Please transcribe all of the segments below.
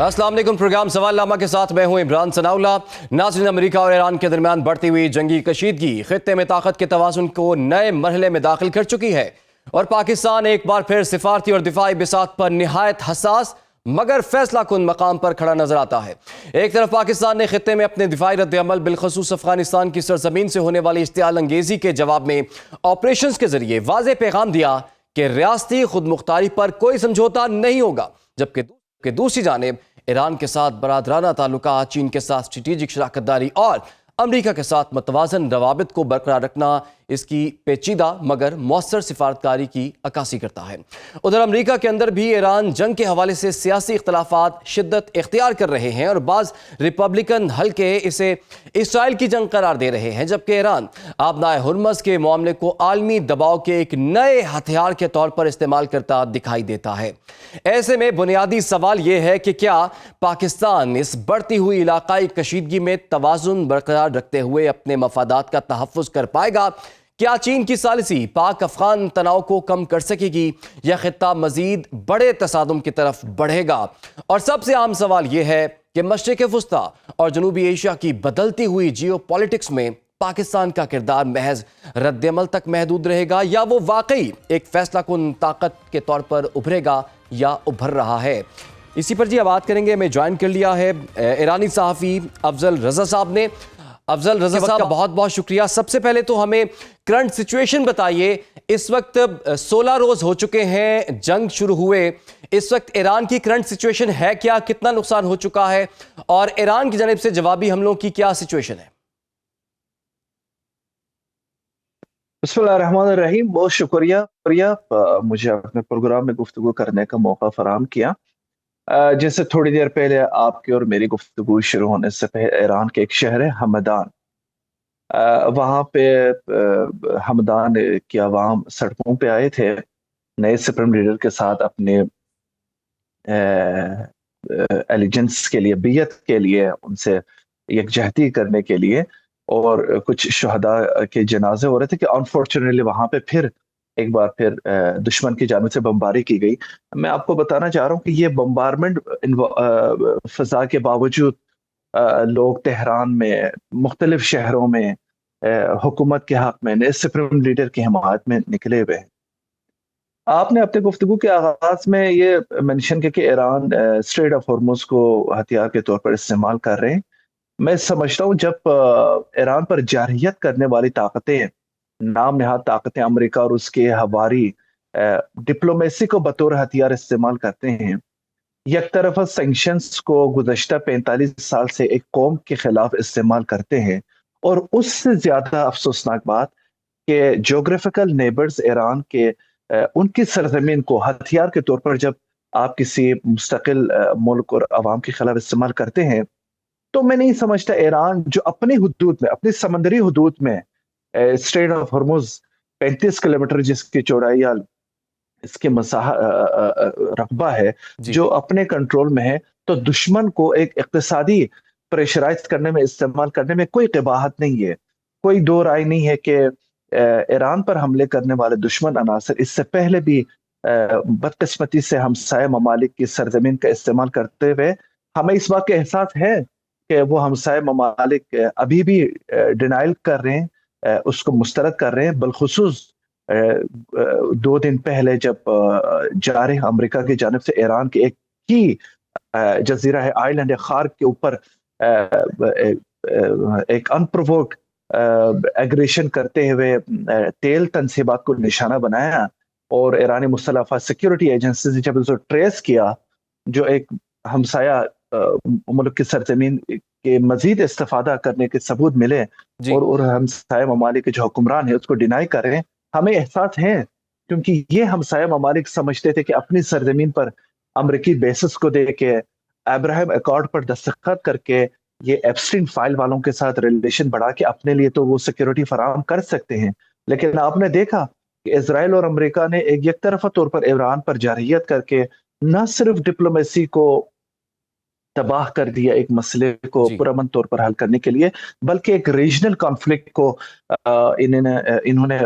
अस्सलाम वालेकुम। प्रोग्राम सवाल नामा के साथ मैं हूं इमरान सनाउल्लाह। नाज़रीन, अमेरिका और ईरान के दरमियान बढ़ती हुई जंगी कशीदगी खित्ते में ताकत के तवाज़ुन को नए मरहले में दाखिल कर चुकी है और पाकिस्तान एक बार फिर सिफारती और दिफाई बिसात पर निहायत हसास मगर फैसला कुन मकाम पर खड़ा नजर आता है। एक तरफ पाकिस्तान ने खित्ते में अपने दिफाई रद्द अमल बिलखसूस अफगानिस्तान की सरजमीन से होने वाली इश्तियाल अंगेजी के जवाब में ऑपरेशन के जरिए वाज़ेह पैगाम दिया कि रियासती खुद मुख्तारी पर कोई समझौता नहीं होगा, जबकि दूसरी जानिब ईरान के साथ बरादराना ताल्लुकात, चीन के साथ स्ट्रेटेजिक शराकत दारी और अमरीका के साथ मतवाजन रवाबित को बरकरार रखना इसकी पेचीदा मगर मौसर सिफारतकारी की अक्कासी करता है। उधर अमरीका के अंदर भी ईरान जंग के हवाले से सियासी इख्तलाफात शिद्दत इख्तियार कर रहे हैं और बाज़ रिपब्लिकन हल्के इसे इसराइल की जंग करार दे रहे हैं, जबकि ईरान आबनाए हुर्मज़ के मामले को आलमी दबाव के एक नए हथियार के तौर पर इस्तेमाल करता दिखाई देता है। ऐसे में बुनियादी सवाल यह है कि क्या पाकिस्तान इस बढ़ती हुई इलाकाई कशीदगी में तवाज़ुन बरकरार रखते हुए अपने मफादात का तहफ़्फ़ुज़ कर पाएगा? क्या चीन की सालिसी पाक अफगान तनाव को कम कर सकेगी या खित्ता मजीद बड़े तसादुम की तरफ बढ़ेगा? और सबसे आम सवाल यह है कि मशरिक़ वुस्ता और जनूबी एशिया की बदलती हुई जियो पॉलिटिक्स में पाकिस्तान का किरदार महज रद्दमल तक महदूद रहेगा या वो वाकई एक फैसला कुन ताकत के तौर पर उभरेगा या उभर रहा है? इसी पर जी बात करेंगे। हमें ज्वाइन कर लिया है ईरानी सहाफ़ी अफजल रज़ा साहब ने। अफजल रज़ा साहब का बहुत बहुत शुक्रिया। सबसे पहले तो हमें करंट सिचुएशन बताइए। इस वक्त 16 रोज हो चुके हैं जंग शुरू हुए, इस वक्त ईरान की करंट सिचुएशन है क्या, कितना नुकसान हो चुका है और ईरान की जानिब से जवाबी हमलों की क्या सिचुएशन है? बिस्मिल्लाहिर्रहमानिर्रहीम। बहुत शुक्रिया मुझे अपने प्रोग्राम में गुफ्तगू करने का मौका फराहम किया। जैसे थोड़ी देर पहले आपकी और मेरी गुफ्तगू शुरू होने से पहले ईरान के एक शहर है हमदान, वहाँ पे हमदान की आवाम सड़कों पे आए थे नए सुप्रीम लीडर के साथ अपने एलिजेंस के लिए, बियत के लिए, उनसे यकजहती करने के लिए। और कुछ शहदा के जनाजे हो रहे थे कि अनफॉर्चुनेटली वहाँ पे फिर एक बार फिर दुश्मन की जानिब से बमबारी की गई। मैं आपको बताना चाह रहा हूँ कि ये बमबारमेंट फजा के बावजूद लोग तेहरान में, मुख्तलिफ शहरों में हुकूमत के हक में नए सुप्रीम लीडर की हिमायत में निकले हुए हैं। आपने अपने गुफ्तगू के आगाज में ये मेंशन किया कि ईरान स्ट्रेट ऑफ हॉर्मुज़ को हथियार के तौर पर इस्तेमाल कर रहे हैं। मैं समझता हूँ जब ईरान पर जारहियत करने वाली ताकतें, नाम नहाद ताकतें, अमेरिका और उसके हवारी डिप्लोमेसी को बतौर हथियार इस्तेमाल करते हैं, एक तरफा सैंक्शंस को गुज़श्ता 45 साल से एक कौम के खिलाफ इस्तेमाल करते हैं, और उससे ज्यादा अफसोसनाक बात कि जोग्राफिकल नेबर्स ईरान के उनकी सरजमीन को हथियार के तौर पर जब आप किसी मुस्तकिल मुल्क और अवाम के खिलाफ इस्तेमाल करते हैं, तो मैं नहीं समझता ईरान जो अपनी हुदूद में, अपनी समंदरी हुदूद में स्ट्रेट ऑफ हॉर्मुज़ 35 किलोमीटर जिसकी चौड़ाई या इसके रकबा है जो अपने कंट्रोल में है, तो दुश्मन को एक इक्तिसादी प्रेशराइज करने में, इस्तेमाल करने में कोई क़बाहत नहीं है। कोई दो राय नहीं है कि ईरान पर हमले करने वाले दुश्मन अनासर इससे पहले भी बदकिस्मती से हमसाया ममालिक की सरजमीन का इस्तेमाल करते हुए, हमें इस बात का एहसास है कि वो हमसाया ममालिक अभी भी डिनाइल कर रहे हैं, उसको मुस्तरद कर रहे हैं। बिलखुसूस 2 दिन पहले जब जारे अमेरिका की जानिब से ईरान के एक ही जजीरा है, आइलैंड है, खार्क के ऊपर एक अनप्रोवोक्ड एग्रेशन करते हुए तेल तनसीबात को निशाना बनाया, और ईरानी मुस्तलफ़ा सिक्योरिटी एजेंसी से जब उसको ट्रेस किया, जो एक हमसाया मुल्क की सरजमीन के मजीद इस्तेफादा करने के सबूत मिले, और हमसाया ममालिक के जो हुक्मरान है उसको डिनाई कर रहे हैं। हमें एहसास है क्योंकि ये हमसाया ममालिक समझते थे कि अपनी सरजमीन पर अमरीकी बेसिस को दे के, अब्राहम अकॉर्ड पर दस्तखत करके, ये एप्स्टीन फाइल वालों के साथ रिलेशन बढ़ा के अपने लिए तो वो सिक्योरिटी फराहम कर सकते हैं। लेकिन आपने देखा कि इजराइल और अमेरिका ने एक तरफा तौर पर ईरान पर जारहियत करके न सिर्फ डिप्लोमेसी को तबाह कर दिया, एक मसले को पुरअमन तौर पर हल करने के लिए, बल्कि एक रीजनल कॉन्फ्लिक्ट को इन्होंने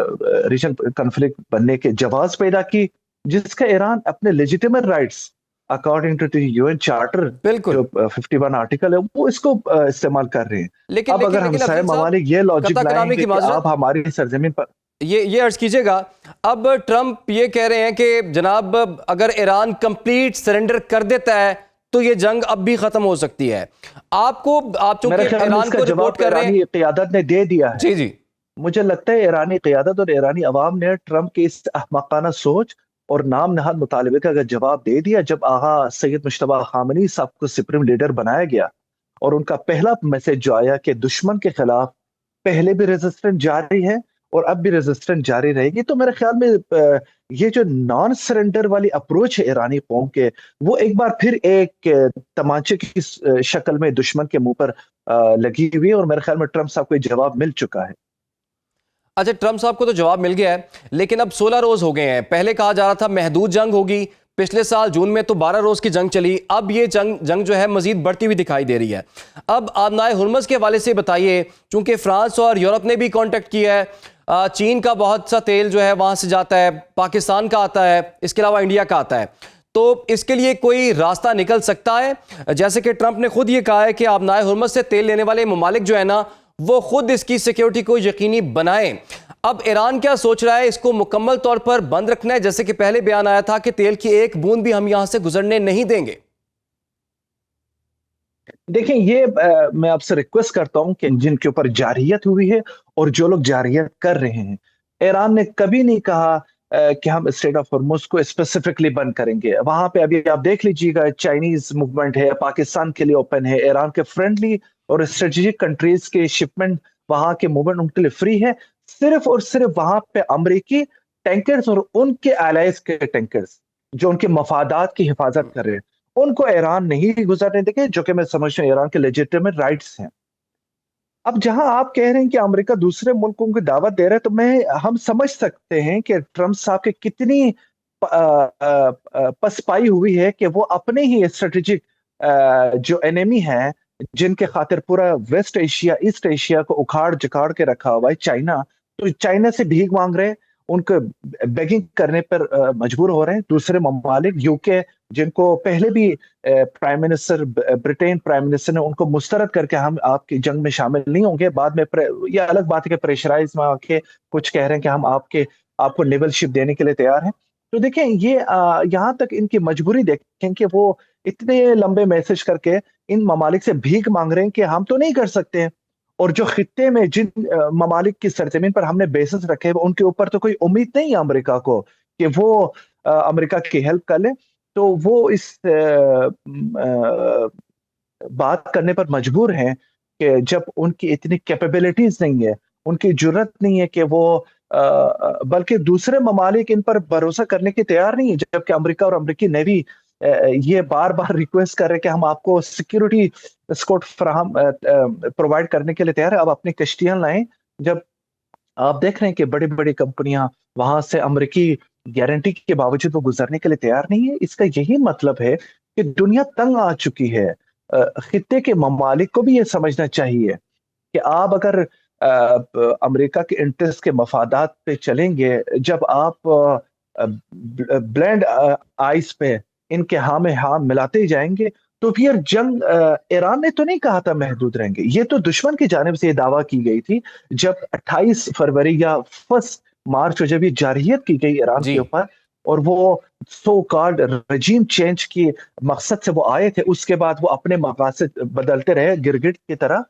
रीजनल कॉन्फ्लिक्ट बनने के जवाब पैदा की, जिसका ईरान अपने legitimate rights according to UN charter बिल्कुल। जो 51 आर्टिकल है वो इसको इस्तेमाल कर रहे हैं। लेकिन अब लेकिन अगर लेकिन हमसाय अफजल साहब, ममालिक ये लॉजिक कता कलामी लाएंगे की कि माजरत, आप हमारी सरजमीन पर, ये अर्ज कीजिएगा, अब ट्रंप ये कह रहे हैं कि जनाब अगर ईरान कंप्लीट सरेंडर कर देता है तो ये जंग अब भी खत्म हो सकती है। आप चूंकि मेरे ख्याल में ईरान इसका को जवाब रिपोर्ट कर रहे हैं। ईरानी क़यादत ने दे दिया है। जी जी। मुझे लगता है ईरानी क़यादत और ईरानी अवाम ने ट्रंप की इस अहमकाना सोच और नाम नहाद मुतालबे का अगर जवाब दे दिया, जब आगा सैयद मुश्तबा खामनी साहब को सुप्रीम लीडर बनाया गया और उनका पहला मैसेज जो आया कि दुश्मन के खिलाफ पहले भी रेजिस्टेंस जारी है और अब भी रेजिस्टेंस जारी रहेगी, तो मेरे ख्याल में ये जो नॉन सरेंडर वाली अप्रोच है ईरानी कौम के, वो एक बार फिर एक तमांचे की शक्ल में दुश्मन के मुंह पर लगी हुई है और मेरे ख्याल में ट्रंप साहब को जवाब मिल चुका है। अच्छा, ट्रंप साहब को तो जवाब मिल गया है, लेकिन अब 16 रोज हो गए हैं। पहले कहा जा रहा था महदूद जंग होगी, पिछले साल जून में तो 12 रोज की जंग चली, अब ये जंग जो है मजीद बढ़ती हुई दिखाई दे रही है। अब आबनाए हुर्मुज़ के हवाले से बताइए, चूंकि फ्रांस और यूरोप ने भी कांटेक्ट किया है, चीन का बहुत सा तेल जो है वहां से जाता है, पाकिस्तान का आता है, इसके अलावा इंडिया का आता है, तो इसके लिए कोई रास्ता निकल सकता है? जैसे कि ट्रंप ने खुद ये कहा है कि आबनाए हुर्मुज़ से तेल लेने वाले ममालिक जो है ना, वो खुद इसकी सिक्योरिटी को यकीनी बनाएं। अब ईरान क्या सोच रहा है, इसको मुकम्मल तौर पर बंद रखना है, जैसे कि पहले बयान आया था कि तेल की एक बूंद भी हम यहां से गुजरने नहीं देंगे? देखिए ये मैं आपसे रिक्वेस्ट करता हूं कि जिनके ऊपर जारहियत हुई है और जो लोग जारहियत कर रहे हैं, ईरान ने कभी नहीं कहा कि हम स्ट्रेट ऑफ हॉर्मुज़ को स्पेसिफिकली बंद करेंगे। वहां पे अभी आप देख लीजिएगा, चाइनीज मूवमेंट है, पाकिस्तान के लिए ओपन है, ईरान के फ्रेंडली और स्ट्रेटेजिक कंट्रीज के शिपमेंट, वहां के मूवमेंट उनके लिए फ्री है। सिर्फ और सिर्फ वहां पे अमरीकी टैंकर्स और उनके एलाइज के टैंकर्स जो उनके मफादात की हिफाजत कर रहे हैं, उनको ईरान नहीं गुजरने देंगे, जो कि मैं समझता हूं ईरान के लेजिटिमेट राइट्स हैं। अब जहां आप कह रहे हैं कि अमेरिका दूसरे मुल्कों को दावत दे रहा है, तो हम समझ सकते हैं कि ट्रंप साहब के कितनी पसपाई हुई है कि वो अपने ही स्ट्रेटेजिक जो एनिमी है, जिनके खातिर पूरा वेस्ट एशिया, ईस्ट एशिया को उखाड़ जखाड़ के रखा हुआ है, चाइना, तो चाइना से भीख मांग रहे हैं, उनको बेगिंग करने पर मजबूर हो रहे हैं दूसरे ममालिक। यूके, जिनको पहले भी prime minister, Britain prime minister ने उनको मुस्तरद करके हम आपकी जंग में शामिल नहीं होंगे, बाद में ये अलग बात है कि प्रेशराइज में आके कुछ कह रहे हैं कि हम आपको नेवल शिप देने के लिए तैयार हैं। तो देखें ये यहाँ तक इनकी मजबूरी देखें कि वो इतने लंबे मैसेज करके इन ममालिक से भीख मांग रहे हैं कि हम तो नहीं कर सकते हैं, और जो खित्ते में जिन ममालिक की सरजमीन पर हमने बेसिस रखे हैं, उनके ऊपर तो कोई उम्मीद नहीं है अमेरिका को कि वो अमेरिका की हेल्प कर ले, तो वो इस बात करने पर मजबूर हैं कि जब उनकी इतनी कैपेबिलिटीज नहीं है, उनकी जुर्रत नहीं है कि वो बल्कि दूसरे ममालिक इन पर भरोसा करने की तैयार नहीं है, जबकि अमेरिका और अमेरिकी नेवी ये बार बार रिक्वेस्ट कर रहे हैं कि हम आपको सिक्योरिटी स्कोट फराहम प्रोवाइड करने के लिए तैयार है, अब अपनी कश्तियां लाएं। जब आप देख रहे हैं कि बड़ी बड़ी कंपनियां वहां से अमेरिकी गारंटी के बावजूद वो गुजरने के लिए तैयार नहीं है, इसका यही मतलब है कि दुनिया तंग आ चुकी है। खित्ते के ममालिक को भी ये समझना चाहिए कि आप अगर अमेरिका के इंटरेस्ट के मफादात पे चलेंगे, जब आप ब्लेंड आइस पे इनके हाँ में हाँ मिलाते ही जाएंगे, तो फिर जंग ईरान ने तो नहीं कहा था महदूद रहेंगे, ये तो दुश्मन की जानिब से ये दावा की गई थी जब 28 फरवरी या 1 मार्च को जब ये जारहियत की गई ईरान के ऊपर, और वो सो कॉल्ड रजीम चेंज के मकसद से वो आए थे, उसके बाद वो अपने मकासद बदलते रहे गिरगिट की तरह।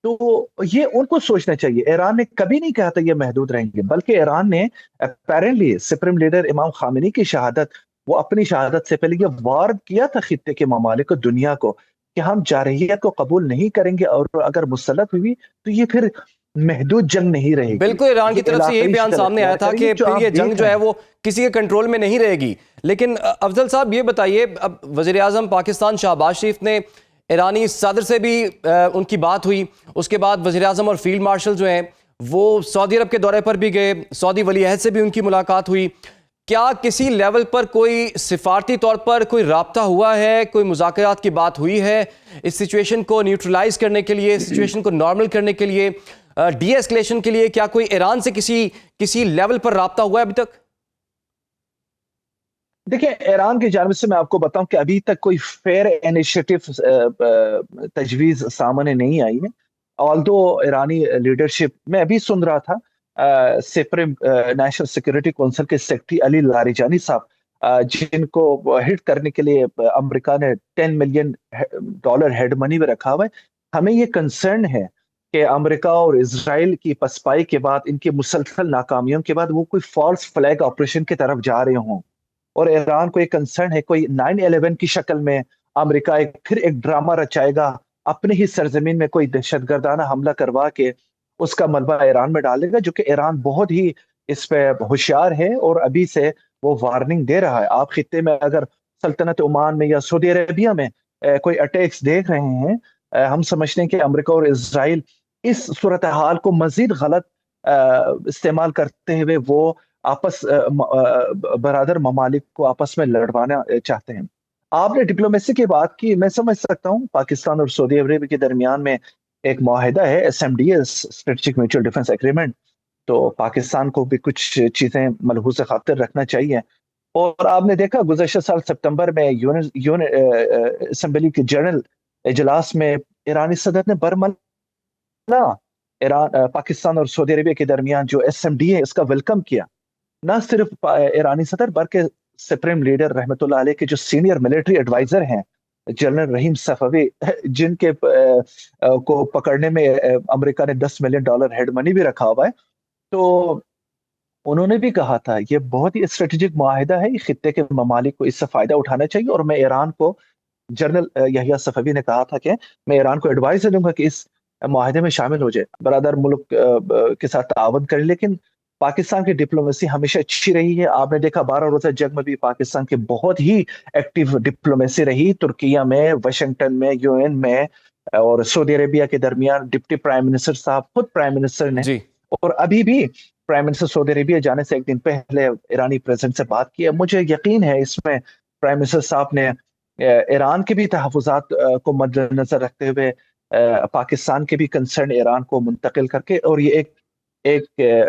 तो ये उनको सोचना चाहिए, ईरान ने कभी नहीं कहा था ये महदूद रहेंगे, बल्कि ईरान ने अपेरेंटली सुप्रीम लीडर इमाम खामेनी की शहादत, वो अपनी शहादत से पहले ये वार्न किया था खित्ते के ममालिक को, दुनिया को, कि हम जारहियत को कबूल नहीं करेंगे और अगर मुसल्लत हुई तो ये फिर महदूद जंग नहीं रहेगी। बिल्कुल, ईरान की तरफ से यही बयान सामने आया था कि फिर ये जंग जो है वो किसी के कंट्रोल में नहीं रहेगी। लेकिन अफजल साहब ये बताइए, अब वज़ीर आज़म पाकिस्तान शहबाज शरीफ ने ईरानी सदर से भी उनकी बात हुई, उसके बाद वज़ीर आज़म और फील्ड मार्शल जो हैं वो सऊदी अरब के दौरे पर भी गए, सऊदी वली अहद से भी उनकी मुलाकात हुई। क्या किसी लेवल पर कोई सिफारती तौर पर कोई राब्ता हुआ है, कोई मुज़ाकरात की बात हुई है इस सिचुएशन को न्यूट्रलाइज करने के लिए, सिचुएशन को नॉर्मल करने के लिए, डी एस्केलेशन के लिए? क्या कोई ईरान से किसी लेवल पर राब्ता हुआ है अभी तक? देखिए, ईरान की जानिब से मैं आपको बताऊं कि अभी तक कोई फेयर इनिशिएटिव तजवीज़ सामने नहीं आई है। ऑल्दो ईरानी लीडरशिप मैं अभी सुन रहा था सुप्रीम नेशनल सिक्योरिटी काउंसिल के सेक्रेटरी अली लारिजानी साहब, जिनको हिट करने के लिए अमेरिका ने $10 मिलियन हेड मनी में रखा हुआ है। हमें ये कंसर्न है कि अमेरिका और इजराइल की पसपाई के बाद, इनकी मुसलसल नाकामियों के बाद वो कोई फॉल्स फ्लैग ऑपरेशन की तरफ जा रहे हों, और ईरान को एक कंसर्न है कोई 9/11 की शक्ल में अमेरिका फिर एक ड्रामा रचाएगा, अपने ही सरजमीन में कोई दहशतगर्दाना हमला करवा के उसका मलबा ईरान में डालेगा, जो कि ईरान बहुत ही इस पे होशियार है और अभी से वो वार्निंग दे रहा है। आप खित्ते में अगर सल्तनत ओमान में या सऊदी अरेबिया में कोई अटैक्स देख रहे हैं, हम समझते हैं कि अमेरिका और इसराइल इस सूरत हाल को मजीद गलत इस्तेमाल करते हुए वो बरादर ममालिक को आपस में लड़वाना चाहते हैं। आपने डिप्लोमेसी की बात की, मैं समझ सकता हूँ पाकिस्तान और सऊदी अरेबिया के दरमियान में एक माहिदा है, SMDS strategic mutual defence agreement. तो पाकिस्तान को भी कुछ चीजें मलहूज़ खातिर रखना चाहिए। और आपने देखा गुज़श्ता साल सितंबर में असेंबली के जनरल इजलास में ईरानी सदर ने बरमला पाकिस्तान और सऊदी अरेबिया के दरमियान जो SMD है इसका वेलकम किया। ना सिर्फ ईरानी सदर बल्कि सुप्रीम लीडर रहमतुल्लाह अलैह के जो सीनियर मिलिट्री एडवाइजर हैं जनरल रहीम सफवी, जिनके को पकड़ने में अमेरिका ने $10 मिलियन हेड मनी भी रखा हुआ है, तो उन्होंने भी कहा था ये बहुत ही स्ट्रेटेजिक माहिदा है, खित्ते के ममालिक को इससे फायदा उठाना चाहिए। और मैं ईरान को, जनरल यहिया सफवी ने कहा था कि मैं ईरान को एडवाइस दूंगा कि इस माहिदे में शामिल हो जाए, बरादर मुल्क के साथ ताआवन करें। लेकिन पाकिस्तान की डिप्लोमेसी हमेशा अच्छी रही है। आपने देखा 12 रोजा जंग में भी पाकिस्तान की बहुत ही एक्टिव डिप्लोमेसी रही, तुर्किया में, वाशिंगटन में, UN में और सऊदी अरेबिया के दरमियान। डिप्टी प्राइम मिनिस्टर साहब, खुद प्राइम मिनिस्टर ने, जी। और अभी भी प्राइम मिनिस्टर सऊदी अरेबिया जाने से एक दिन पहले ईरानी प्रेसिडेंट से बात की है। मुझे यकीन है इसमें प्राइम मिनिस्टर साहब ने ईरान के भी तहफ़्फ़ुज़ात को मद्देनजर रखते हुए पाकिस्तान के भी कंसर्न ईरान को मुंतकिल करके, और ये एक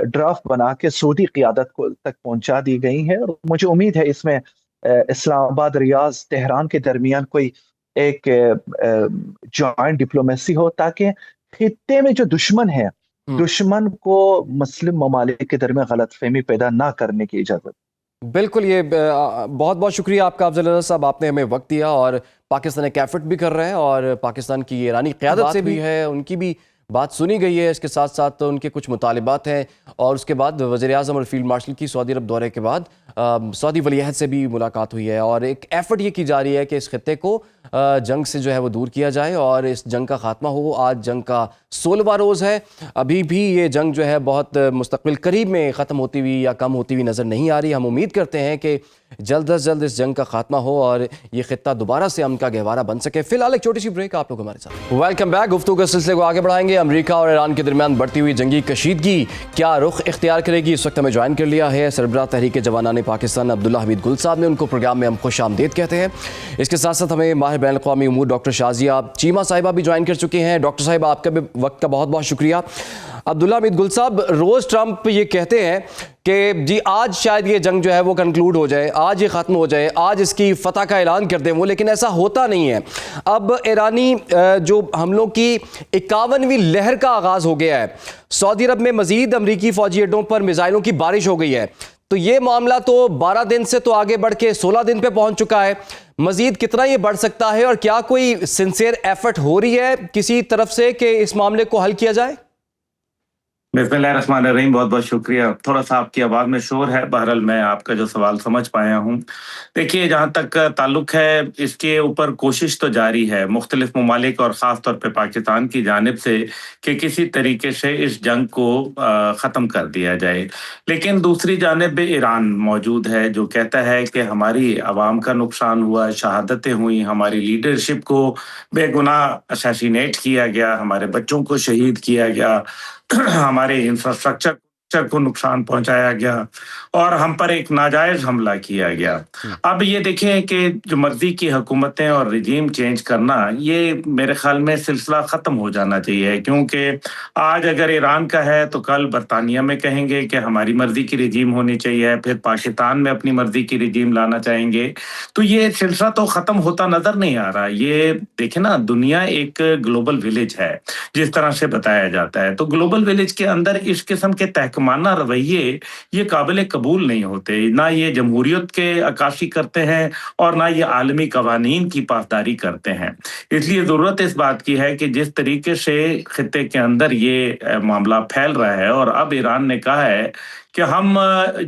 ड्राफ्ट बना के सऊदी क़ियादत को तक पहुंचा दी गई है। और मुझे उम्मीद है इसमें इस्लामाबाद, रियाज, तेहरान के दरमियान कोई एक जॉइंट डिप्लोमेसी हो, ताकि खित्ते में जो दुश्मन है, दुश्मन को मुस्लिम ममालिक के दरमियान गलतफहमी पैदा ना करने की इजाज़त। बिल्कुल, ये बहुत बहुत शुक्रिया आपका अफजल रज़ा साहब, आपने हमें वक्त दिया। और पाकिस्तान एक एफर्ट भी कर रहा है और पाकिस्तान की ईरानी क़यादत से भी है, उनकी भी बात सुनी गई है। इसके साथ साथ उनके कुछ मुतालिबात हैं, और उसके बाद वज़ीर-ए-आज़म और फील्ड मार्शल की सऊदी अरब दौरे के बाद सऊदी वलीअहद से भी मुलाकात हुई है, और एक एफर्ट ये की जा रही है कि इस खित्ते को जंग से जो है वो दूर किया जाए और इस जंग का खात्मा हो। आज जंग का 16वां रोज़ है, अभी भी ये जंग जो है बहुत मुस्तक़बिल करीब में ख़त्म होती हुई या कम होती हुई नज़र नहीं आ रही। हम उम्मीद करते हैं कि जल्द अज जल्द इस जंग का खात्मा हो और ये खित्ता दोबारा से अमन का गहवारा बन सके। फिलहाल एक छोटी सी ब्रेक, आप लोग हमारे साथ। Welcome back. गुफ्तगू के सिलसिले को आगे बढ़ाएंगे। अमेरिका और ईरान के दरमियान बढ़ती हुई जंगी कशीदगी क्या रुख इख्तियार करेगी, इस वक्त हमें ज्वाइन कर लिया है सरबराह तहरीक जवानान पाकिस्तान अब्दुल्ला हमीद गुल साहब ने। उनको प्रोग्राम में हम खुश आमदीद कहते हैं। इसके साथ साथ हमें माहिर बैन अक़वामी उमूर डॉक्टर शाजिया चीमा साहिबा भी ज्वाइन कर चुके हैं। डॉक्टर साहिबा, आपका भी वक्त का बहुत बहुत शुक्रिया। अब्दुल्ला हमीद गुल साहब, रोज़ ट्रंप ये कहते हैं कि जी आज शायद ये जंग जो है वो कंक्लूड हो जाए, आज ये ख़त्म हो जाए, आज इसकी फ़तह का ऐलान कर दें वो, लेकिन ऐसा होता नहीं है। अब ईरानी जो हमलों की 51वीं लहर का आगाज़ हो गया है। सऊदी अरब में मज़ीद अमरीकी फ़ौजी अड्डों पर मिसाइलों की बारिश हो गई है, तो ये मामला तो 12 दिन से तो आगे बढ़ के 16 दिन पे पहुंच चुका है। मज़ीद कितना ये बढ़ सकता है, और क्या कोई सिंसियर एफर्ट हो रही है किसी तरफ से कि इस मामले को हल किया जाए? बिस्मिल्लाहिर्रहमानिर्रहीम, बहुत बहुत शुक्रिया। थोड़ा सा आपकी आवाज़ में शोर है, बहरहाल मैं आपका जो सवाल समझ पाया हूँ। देखिए, जहाँ तक ताल्लुक है, इसके ऊपर कोशिश तो जारी है मुख्तलिफ ममालिक और ख़ास तौर पे पाकिस्तान की जानिब से कि किसी तरीके से इस जंग को ख़त्म कर दिया जाए। लेकिन दूसरी जानिब ईरान मौजूद है जो कहता है कि हमारी आवाम का नुकसान हुआ, शहादतें हुई, हमारी लीडरशिप को बेगुनाह असैसिनेट किया गया, हमारे बच्चों को शहीद किया गया, हमारे इंफ्रास्ट्रक्चर इंफ्रास्ट्रक्चर को नुकसान पहुंचाया गया और हम पर एक नाजायज हमला किया गया। अब ये देखें कि जो मर्जी की हुकूमतें और रिजीम चेंज करना, ये मेरे ख्याल में सिलसिला ख़त्म हो जाना चाहिए, क्योंकि आज अगर ईरान का है तो कल बरतानिया में कहेंगे कि हमारी मर्जी की रिजीम होनी चाहिए, फिर पाकिस्तान में अपनी मर्जी की रिजीम लाना चाहेंगे। तो ये सिलसिला तो ख़त्म होता नज़र नहीं आ रहा। ये देखें ना, दुनिया एक ग्लोबल विलेज है जिस तरह से बताया जाता है, तो ग्लोबल विलेज के अंदर इस किस्म के तहकमाना रवैये ये काबिल कबूल नहीं होते। ना ये जमहूरियत के अक्कासी करते हैं और ना ये आलमी कवानीन की पासदारी करते हैं। इसलिए ज़रूरत इस बात की है कि जिस तरीके से खित्ते के अंदर ये मामला फैल रहा है, और अब ईरान ने कहा है कि हम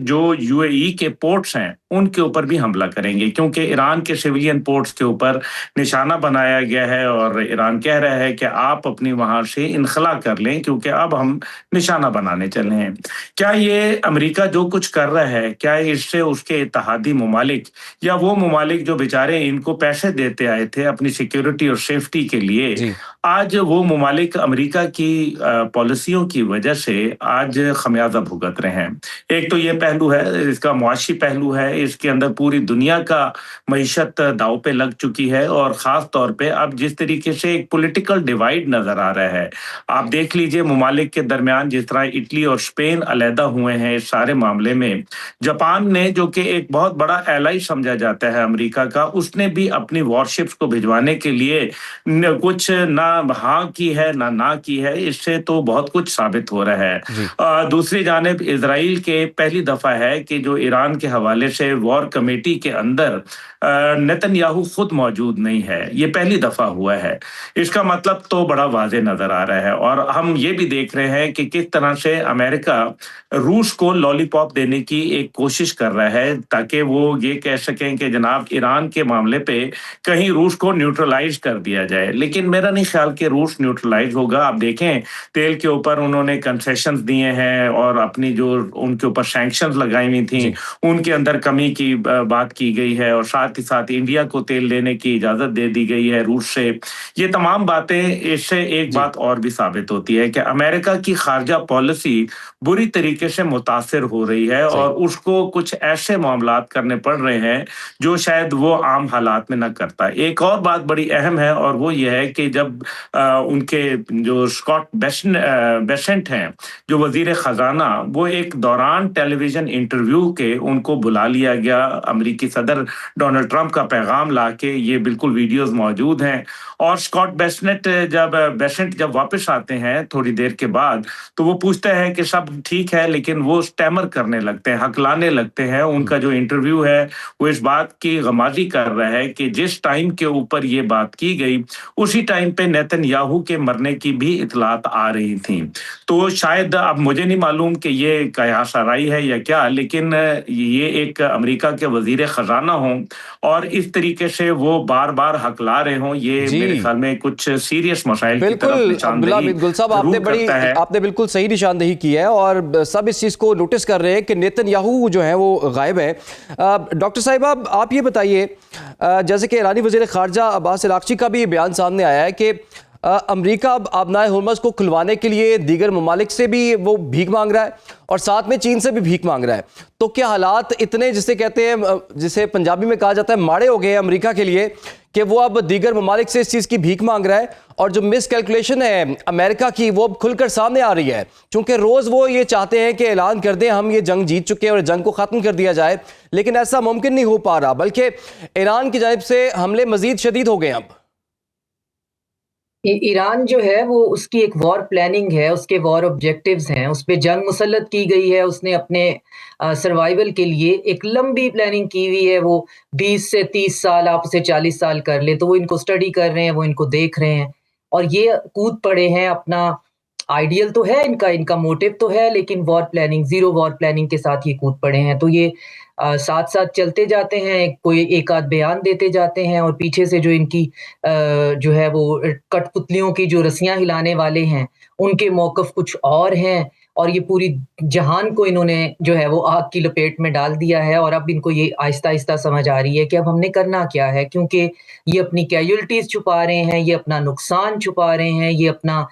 जो यूएई के पोर्ट्स हैं उनके ऊपर भी हमला करेंगे, क्योंकि ईरान के सिविलियन पोर्ट्स के ऊपर निशाना बनाया गया है और ईरान कह रहा है कि आप अपनी वहां से इनखला कर लें, क्योंकि अब हम निशाना बनाने चले हैं। क्या ये अमेरिका जो कुछ कर रहा है, क्या इससे उसके इत्तेहादी ममालिक या वो ममालिक जो बेचारे इनको पैसे देते आए थे अपनी सिक्योरिटी और सेफ्टी के लिए, जी। आज वो ममालिक अमेरिका की पॉलिसियों की वजह से आज खमियाजा भुगत रहे हैं? एक तो ये पहलू है, इसका मुआशी पहलू है, इसके अंदर पूरी दुनिया का मईशत दांव पे लग चुकी है, और ख़ास तौर पे अब जिस तरीके से एक पॉलिटिकल डिवाइड नज़र आ रहा है। आप देख लीजिए ममालिक के दरमियान जिस तरह इटली और स्पेन अलहदा हुए हैं इस सारे मामले में। जापान ने, जो कि एक बहुत बड़ा एलाई समझा जाता है अमेरिका का, उसने भी अपनी वॉरशिप्स को भिजवाने के लिए कुछ ना हाँ की है ना की है। इससे तो बहुत कुछ साबित हो रहा है। दूसरी जानिब इजराइल के पहली दफा है कि जो ईरान के हवाले से वॉर कमेटी के अंदर नेतन्याहू खुद मौजूद नहीं है, ये पहली दफा हुआ है। इसका मतलब तो बड़ा वाज़े नजर आ रहा है, और हम ये भी देख रहे हैं कि किस तरह से अमेरिका रूस को लॉलीपॉप देने की एक कोशिश कर रहा है, ताकि वो ये कह सकें कि जनाब ईरान के मामले पे कहीं रूस को न्यूट्रलाइज कर दिया जाए। लेकिन मेरा नहीं ख्याल कि रूस न्यूट्रलाइज होगा। आप देखें तेल के ऊपर उन्होंने कंसेशंस दिए हैं और अपनी जो उनके ऊपर सैंक्शंस लगाई हुई थी उनके अंदर कमी की बात की गई है, और साथ ही साथ इंडिया को तेल लेने की इजाजत दे दी गई है रूस से। ये तमाम बातें, इससे एक बात और भी साबित होती है कि अमेरिका की खारजा पॉलिसी बुरी तरीके से मुतासिर हो रही है, और उसको कुछ ऐसे मामलात करने पड़ रहे हैं जो शायद वो आम हालात में न करता। एक और बात बड़ी अहम है, और वो ये है कि जब उनके जो स्कॉट बेसेंट हैं, जो वजीर खजाना, वो एक दौरान टेलीविजन इंटरव्यू के उनको बुला लिया गया अमेरिकी सदर डोनाल्ड ट्रंप का पैगाम लाके, ये बिल्कुल वीडियोस मौजूद हैं। और स्कॉट बेसेंट जब वापस आते हैं थोड़ी देर के बाद, तो वो पूछते हैं कि सब ठीक है, लेकिन वो स्टैमर करने लगते हैं, हकलाने लगते हैं। उनका जो इंटरव्यू है वो इस बात की गमाजी कर रहा है कि जिस टाइम के ऊपर ये बात की गई उसी टाइम पे नेतन्याहू के मरने की भी इतलात आ रही थी। तो शायद, अब मुझे नहीं मालूम कि ये कयास आराई है या क्या, लेकिन ये एक अमेरिका के वजीर खजाना हों और इस तरीके से वो बार बार हकला रहे हों, ये मेरे ख्याल में कुछ सीरियस मसाइल की तरफ निशानदेही बिल्कुल साहब, आपने बिल्कुल सही निशानदेही की है, और सब इस चीज़ को नोटिस कर रहे हैं कि नेतन्याहू जो है वो गायब है। डॉक्टर साहिबा, आप ये बताइए, जैसे कि ईरानी वज़ीर ख़ारजा अब्बास अराग़ची का भी बयान सामने आया है कि अमेरिका अब आबनाए हुर्मुज़ को खुलवाने के लिए दीगर ममालिक से भी वो भीख मांग रहा है और साथ में चीन से भी भीख मांग रहा है। तो क्या हालात इतने, जिसे कहते हैं, जिसे पंजाबी में कहा जाता है, माड़े हो गए हैं अमेरिका के लिए कि वो अब दीगर ममालिक से इस चीज़ की भीख मांग रहा है, और जो मिस कैलकुलेशन है अमेरिका की वो अब खुलकर सामने आ रही है, क्योंकि रोज़ वो ये चाहते हैं कि ऐलान कर दें हम ये जंग जीत चुके हैं और जंग को ख़त्म कर दिया जाए, लेकिन ऐसा मुमकिन नहीं हो पा रहा, बल्कि ईरान की जानिब से हमले मज़ीद शदीद हो गए। अब ईरान जो है वो, उसकी एक वॉर प्लानिंग है, उसके वॉर ऑब्जेक्टिव्स हैं, उस पे जंग मुसल्लत की गई है। उसने अपने सर्वाइवल के लिए एक लंबी प्लानिंग की हुई है। वो 20 से 30 साल, आप उसे 40 साल कर ले, तो वो इनको स्टडी कर रहे हैं, वो इनको देख रहे हैं, और ये कूद पड़े हैं। अपना आइडियल तो है इनका मोटिव तो है, लेकिन war planning, zero war planning के साथ ये कूद पड़े हैं। तो ये साथ साथ चलते जाते हैं, कोई एक आध बयान देते जाते हैं, और पीछे से जो इनकी जो है वो कठपुतलियों की जो रस्सियां हिलाने वाले हैं, उनके मौक़िफ़ कुछ और हैं, اور یہ پوری جہان کو انہوں نے جو ہے وہ آگ کی لپیٹ میں ڈال دیا ہے، اور اب ان کو یہ آہستہ آہستہ سمجھ آ رہی ہے کہ اب ہم نے کرنا کیا ہے، کیونکہ یہ اپنی کیجولٹیز چھپا رہے ہیں، یہ اپنا نقصان چھپا رہے ہیں، یہ اپنا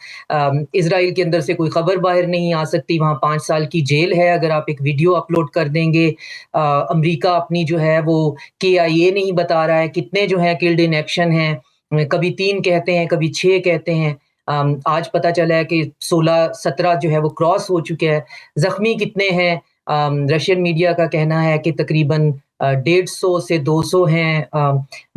اسرائیل کے اندر سے کوئی خبر باہر نہیں آ سکتی، وہاں 5 سال کی جیل ہے اگر آپ ایک ویڈیو اپلوڈ کر دیں گے۔ امریکہ اپنی جو ہے وہ KIA نہیں بتا رہا ہے کتنے جو ہیں کلڈ ان ایکشن ہیں، کبھی 3 کہتے ہیں کبھی 6 کہتے ہیں، آج پتہ چلا ہے کہ 16-17 جو ہے وہ کراس ہو چکے ہیں۔ زخمی کتنے ہیں؟ رشین میڈیا کا کہنا ہے کہ تقریباً 150 سے 200 ہیں۔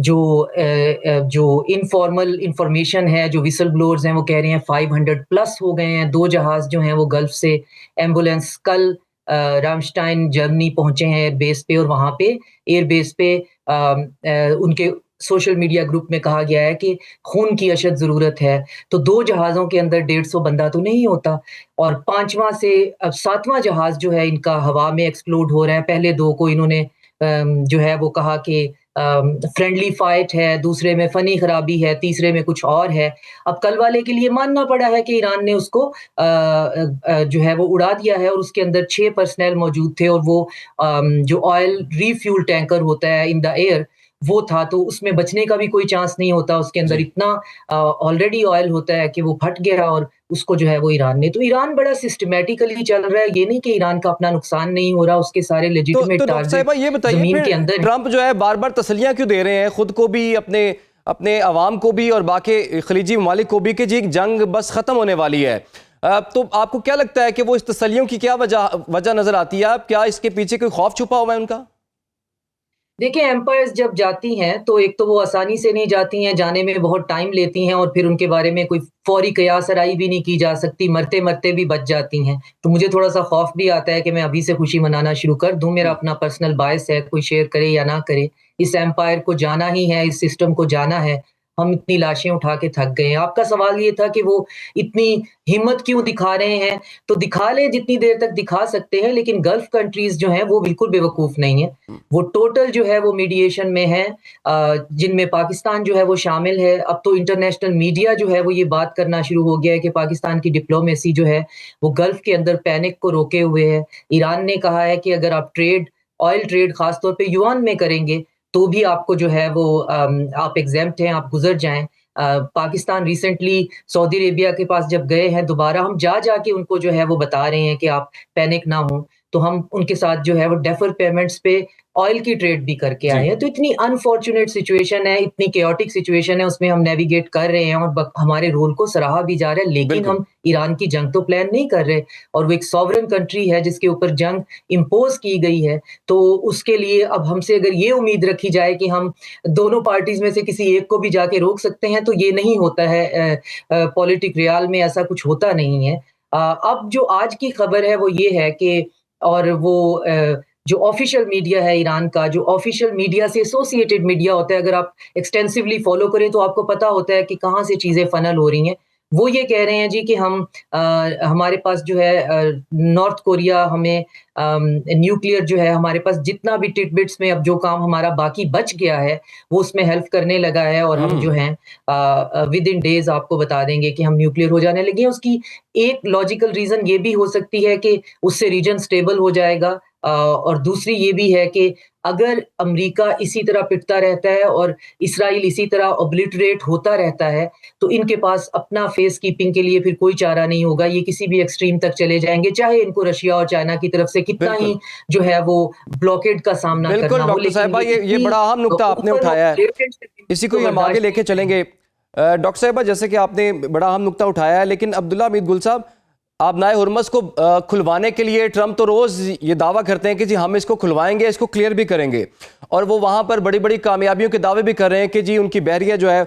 جو انفارمل انفارمیشن ہے، جو ویسل بلورز ہیں وہ کہہ رہے ہیں 500 پلس ہو گئے ہیں۔ 2 جہاز جو ہیں وہ گلف سے ایمبولینس کل رامشٹائن جرمنی پہنچے ہیں ایئر بیس پہ، اور وہاں پہ ایئر بیس پہ ان کے سوشل میڈیا گروپ میں کہا گیا ہے کہ خون کی اشد ضرورت ہے۔ تو 2 جہازوں کے اندر 150 بندہ تو نہیں ہوتا، اور 5واں سے اب 7واں جہاز جو ہے ان کا ہوا میں ایکسپلوڈ ہو رہا ہے۔ پہلے 2 کو انہوں نے جو ہے وہ کہا کہ فرینڈلی فائٹ ہے، دوسرے میں فنی خرابی ہے، تیسرے میں کچھ اور ہے۔ اب کل والے کے لیے ماننا پڑا ہے کہ ایران نے اس کو جو ہے وہ اڑا دیا ہے، اور اس کے اندر 6 پرسنل موجود تھے، اور وہ جو آئل ریفیول ٹینکر ہوتا ہے ان دا ایئر وہ تھا، تو اس میں بچنے کا بھی کوئی چانس نہیں ہوتا، اس کے اندر اتنا آلریڈی آئل ہوتا ہے کہ وہ پھٹ گیا، اور اس کو جو ہے وہ ایران نے، تو ایران بڑا سسٹمیٹیکلی چل رہا ہے۔ یہ نہیں کہ ایران کا اپنا نقصان نہیں ہو رہا، اس کے سارے لیجیٹمیٹ تو ڈاکٹر صاحبہ یہ بتائیے زمین پھر کے اندر ٹرمپ جو ہے بار بار تسلیاں کیوں دے رہے ہیں خود کو بھی، اپنے عوام کو بھی، اور باقی خلیجی ممالک کو بھی، کہ جی جنگ بس ختم ہونے والی ہے؟ تو آپ کو کیا لگتا ہے کہ وہ اس تسلیوں کی کیا وجہ نظر آتی ہے؟ کیا اس کے پیچھے کوئی خوف چھپا ہوا ہے ان کا؟ دیکھیں، ایمپائرز جب جاتی ہیں تو ایک تو وہ آسانی سے نہیں جاتی ہیں، جانے میں بہت ٹائم لیتی ہیں، اور پھر ان کے بارے میں کوئی فوری قیاس آرائی بھی نہیں کی جا سکتی، مرتے مرتے بھی بچ جاتی ہیں۔ تو مجھے تھوڑا سا خوف بھی آتا ہے کہ میں ابھی سے خوشی منانا شروع کر دوں، میرا اپنا پرسنل باعث ہے، کوئی شیئر کرے یا نہ کرے، اس ایمپائر کو جانا ہی ہے، اس سسٹم کو جانا ہے۔ ہم اتنی لاشیں اٹھا کے تھک گئے ہیں۔ آپ کا سوال یہ تھا کہ وہ اتنی ہمت کیوں دکھا رہے ہیں؟ تو دکھا لیں جتنی دیر تک دکھا سکتے ہیں، لیکن گلف کنٹریز جو ہیں وہ بالکل بے وقوف نہیں ہیں، وہ ٹوٹل جو ہے وہ میڈیشن میں ہے، جن میں پاکستان جو ہے وہ شامل ہے۔ اب تو انٹرنیشنل میڈیا جو ہے وہ یہ بات کرنا شروع ہو گیا ہے کہ پاکستان کی ڈپلومیسی جو ہے وہ گلف کے اندر پینک کو روکے ہوئے ہے۔ ایران نے کہا ہے کہ اگر آپ آئل ٹریڈ خاص طور پہ یوان میں کریں گے تو بھی آپ کو جو ہے وہ آپ ایگزیمپٹ ہیں، آپ گزر جائیں۔ پاکستان ریسنٹلی سعودی عربیہ کے پاس جب گئے ہیں، دوبارہ ہم جا کے ان کو جو ہے وہ بتا رہے ہیں کہ آپ پینک نہ ہوں، تو ہم ان کے ساتھ جو ہے وہ ڈیفر پیمنٹس پہ آئل کی ٹریڈ بھی کر کے آئے ہیں۔ تو اتنی انفارچونیٹ سچویشن ہے، اتنی کیوٹک سچویشن ہے، اس میں ہم نیویگیٹ کر رہے ہیں، اور ہمارے رول کو سراہا بھی جا رہا ہے، لیکن ہم ایران کی جنگ تو پلان نہیں کر رہے، اور وہ ایک سوورن کنٹری ہے جس کے اوپر جنگ امپوز کی گئی ہے۔ تو اس کے لیے اب ہم سے اگر یہ امید رکھی جائے کہ ہم دونوں پارٹیز میں سے کسی ایک کو بھی جا کے روک سکتے ہیں، تو یہ نہیں ہوتا ہے، پولیٹک ریال میں ایسا کچھ ہوتا نہیں ہے۔ اب جو آج کی خبر ہے وہ یہ ہے کہ، اور وہ جو آفیشیل میڈیا ہے ایران کا، جو آفیشیل میڈیا سے ایسوسیٹڈ میڈیا ہوتا ہے، اگر آپ ایکسٹینسولی فالو کریں تو آپ کو پتا ہوتا ہے کہ کہاں سے چیزیں فنل ہو رہی ہیں۔ وہ یہ کہہ رہے ہیں جی کہ ہمارے پاس جو ہے نارتھ کوریا ہمیں نیوکلیئر جو ہے ہمارے پاس جتنا بھی ٹٹ بٹس میں اب جو کام ہمارا باقی بچ گیا ہے وہ اس میں ہیلپ کرنے لگا ہے، اور ہم جو ہیں ود ان ڈیز آپ کو بتا دیں گے کہ ہم نیوکلیئر ہو جانے لگے ہیں۔ اس کی ایک لاجیکل ریزن یہ بھی ہو سکتی ہے کہ اس سے ریجن سٹیبل ہو جائے گا، اور دوسری یہ بھی ہے کہ اگر امریکہ اسی طرح پٹتا رہتا ہے اور اسرائیل اسی طرح اوبلیٹریٹ ہوتا رہتا ہے تو ان کے پاس اپنا فیس کیپنگ کے لیے پھر کوئی چارہ نہیں ہوگا، یہ کسی بھی ایکسٹریم تک چلے جائیں گے، چاہے ان کو رشیا اور چائنا کی طرف سے کتنا ہی جو ہے وہ بلاکیڈ کا سامنا کرنا ہو۔ بالکل ڈاکٹر صاحبہ، یہ بڑا اہم نقطہ آپ نے اٹھایا ہے، اسی کو ہم آگے لے کے چلیں گے۔ ڈاکٹر صاحبہ جیسے کہ آپ نے بڑا اہم نقطہ اٹھایا ہے، لیکن عبداللہ حمید گل صاحب، آبنائے ہرمز کو کھلوانے کے لیے ٹرمپ تو روز یہ دعویٰ کرتے ہیں کہ جی ہم اس کو کھلوائیں گے، اس کو کلیئر بھی کریں گے، اور وہ وہاں پر بڑی بڑی کامیابیوں کے دعوے بھی کر رہے ہیں کہ جی ان کی بحریہ جو ہے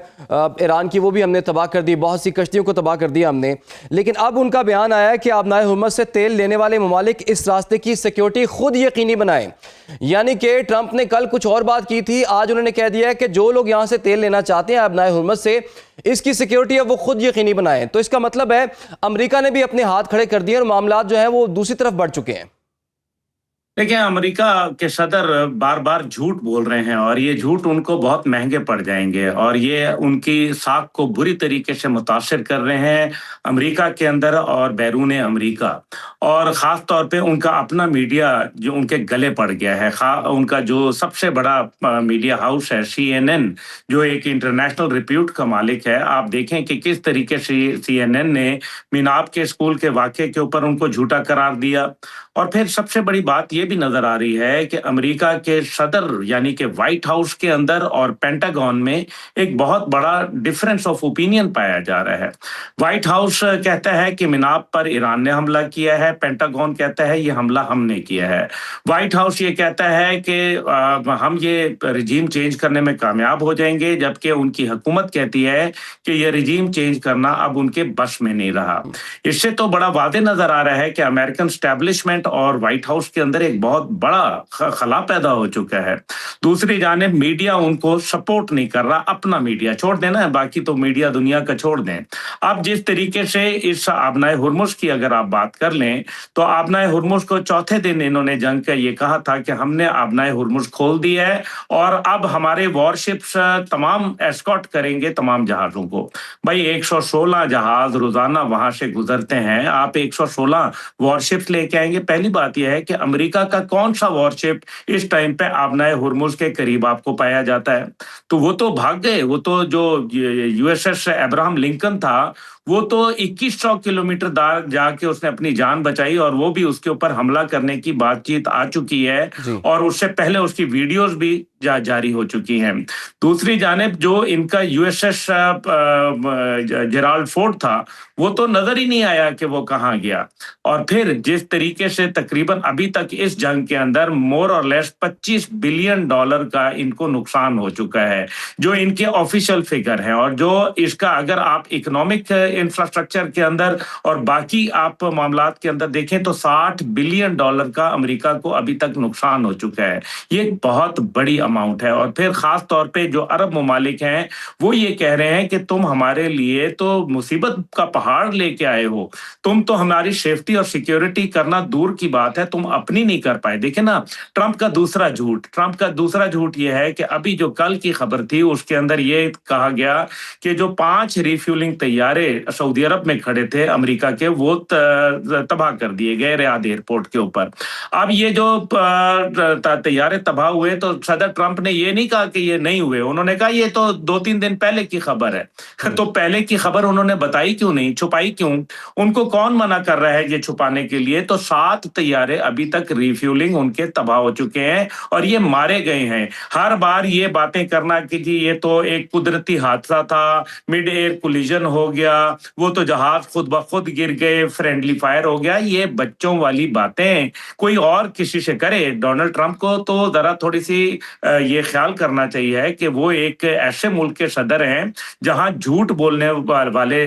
ایران کی وہ بھی ہم نے تباہ کر دی، بہت سی کشتیوں کو تباہ کر دیا ہم نے۔ لیکن اب ان کا بیان آیا ہے کہ آبنائے ہرمز سے تیل لینے والے ممالک اس راستے کی سیکیورٹی خود یقینی بنائیں، یعنی کہ ٹرمپ نے کل کچھ اور بات کی تھی، آج انہوں نے کہہ دیا ہے کہ جو لوگ یہاں سے تیل لینا چاہتے ہیں آبنائے ہرمز سے، اس کی سیکیورٹی اب وہ خود یقینی بنائیں۔ تو اس کا مطلب ہے امریکہ نے بھی اپنے ہاتھ کھڑے کر دیے اور معاملات جو ہیں وہ دوسری طرف بڑھ چکے ہیں۔ देखिए, अमेरिका के सदर बार बार झूठ बोल रहे हैं और ये झूठ उनको बहुत महंगे पड़ जाएंगे और ये उनकी साख को बुरी तरीके से मुतासर कर रहे हैं अमेरिका के अंदर और बैरून अमेरिका। और ख़ास तौर पे उनका अपना मीडिया जो उनके गले पड़ गया है, उनका जो सबसे बड़ा मीडिया हाउस है CNN, जो एक इंटरनेशनल रिप्यूट का मालिक है। आप देखें कि किस तरीके से CNN ने मीनाब के स्कूल के वाक़े के ऊपर उनको झूठा करार दिया। और फिर सबसे बड़ी बात ये भी नजर आ रही है कि अमेरिका के सदर यानी कि व्हाइट हाउस के अंदर और पेंटागन में एक बहुत बड़ा डिफरेंस ऑफ ओपिनियन पाया जा रहा है। व्हाइट हाउस कहता है कि मीनाब पर ईरान ने हमला किया है, पेंटागन कहता है ये हमला हमने किया है। व्हाइट हाउस ये कहता है कि हम ये रिजीम चेंज करने में कामयाब हो जाएंगे, जबकि उनकी हुकूमत कहती है कि ये रिजीम चेंज करना अब उनके बस में नहीं रहा। इससे तो बड़ा वादे नजर आ रहा है कि अमेरिकन स्टैब्लिशमेंट और व्हाइट हाउस के अंदर एक बहुत बड़ा खला पैदा हो चुका है। दूसरी जानिब मीडिया उनको सपोर्ट नहीं कर रहा, अपना मीडिया छोड़ देना है, बाकी तो मीडिया दुनिया का छोड़ दें। अब जिस तरीके से इस आबनाए हुर्मुज की अगर आप बात कर लें तो आबनाए हुर्मुज को चौथे दिन इन्होंने जंग का ये कहा था कि हमने आबनाए हुर्मुज खोल दिया है और अब हमारे वॉरशिप्स तमाम एस्कॉर्ट करेंगे तमाम जहाजों को। भाई 116 जहाज रोजाना वहां से गुजरते हैं, आप 116 वॉरशिप्स लेके आएंगे। पहली बात यह है कि अमेरिका का कौन सा वॉरशिप इस टाइम पे आबनाए हुर्मुज के करीब आपको पाया जाता है? तो वो तो भाग गए, वो तो जो USS अब्राहम लिंकन था वो तो 2100 किलोमीटर जाके उसने अपनी जान बचाई और वो भी उसके ऊपर हमला करने की बातचीत आ चुकी है और उससे पहले उसकी वीडियोस भी जारी हो चुकी हैं। दूसरी जानिब जो इनका USS जेराल्ड फोर्ड था वो तो नजर ही नहीं आया कि वो कहाँ गया। और फिर जिस तरीके से तकरीबन अभी तक इस जंग के अंदर मोर और लेस $25 बिलियन का इनको नुकसान हो चुका है, जो इनके ऑफिशियल फिगर है। और जो इसका अगर आप इकोनॉमिक इंफ्रास्ट्रक्चर के अंदर और बाकी आप मामलात के अंदर देखें तो $60 बिलियन का अमेरिका को अभी तक नुकसान हो चुका है। ये बहुत बड़ी अमाउंट है। और फिर खास तौर पे जो अरब ममालिक हैं वो ये कह रहे हैं कि तुम हमारे लिए तो मुसीबत का पहाड़ लेके आए हो, तुम तो हमारी सेफ्टी और सिक्योरिटी करना दूर की बात है, तुम अपनी नहीं कर पाए। देखे ना ट्रंप का दूसरा झूठ ये है कि अभी जो कल की खबर थी उसके अंदर ये कहा गया कि जो 5 रिफ्यूलिंग तैयारे सऊदी अरब में खड़े थे अमेरिका के वो तबाह कर दिए गए रियाद एयरपोर्ट के ऊपर। अब ये जो तैयारे तबाह हुए तो सदर ट्रंप ने ये नहीं कहा कि ये नहीं हुए, उन्होंने कहा ये तो 2-3 दिन पहले की खबर है। तो पहले की खबर उन्होंने बताई क्यों नहीं, छुपाई क्यों? उनको कौन मना कर रहा है ये छुपाने के लिए? तो 7 तैयारे अभी तक रिफ्यूलिंग उनके तबाह हो चुके हैं और ये मारे गए हैं। हर बार ये बातें करना कि जी ये तो एक कुदरती हादसा था, मिड एयर कोलिजन हो गया, वो तो जहाज खुद ब खुद गिर गए, फ्रेंडली फायर हो गया, ये बच्चों वाली बातें कोई और किसी से करे। डोनाल्ड ट्रंप को तो जरा थोड़ी सी ये ख्याल करना चाहिए कि वो एक ऐसे मुल्क के सदर हैं जहां झूठ बोलने वाले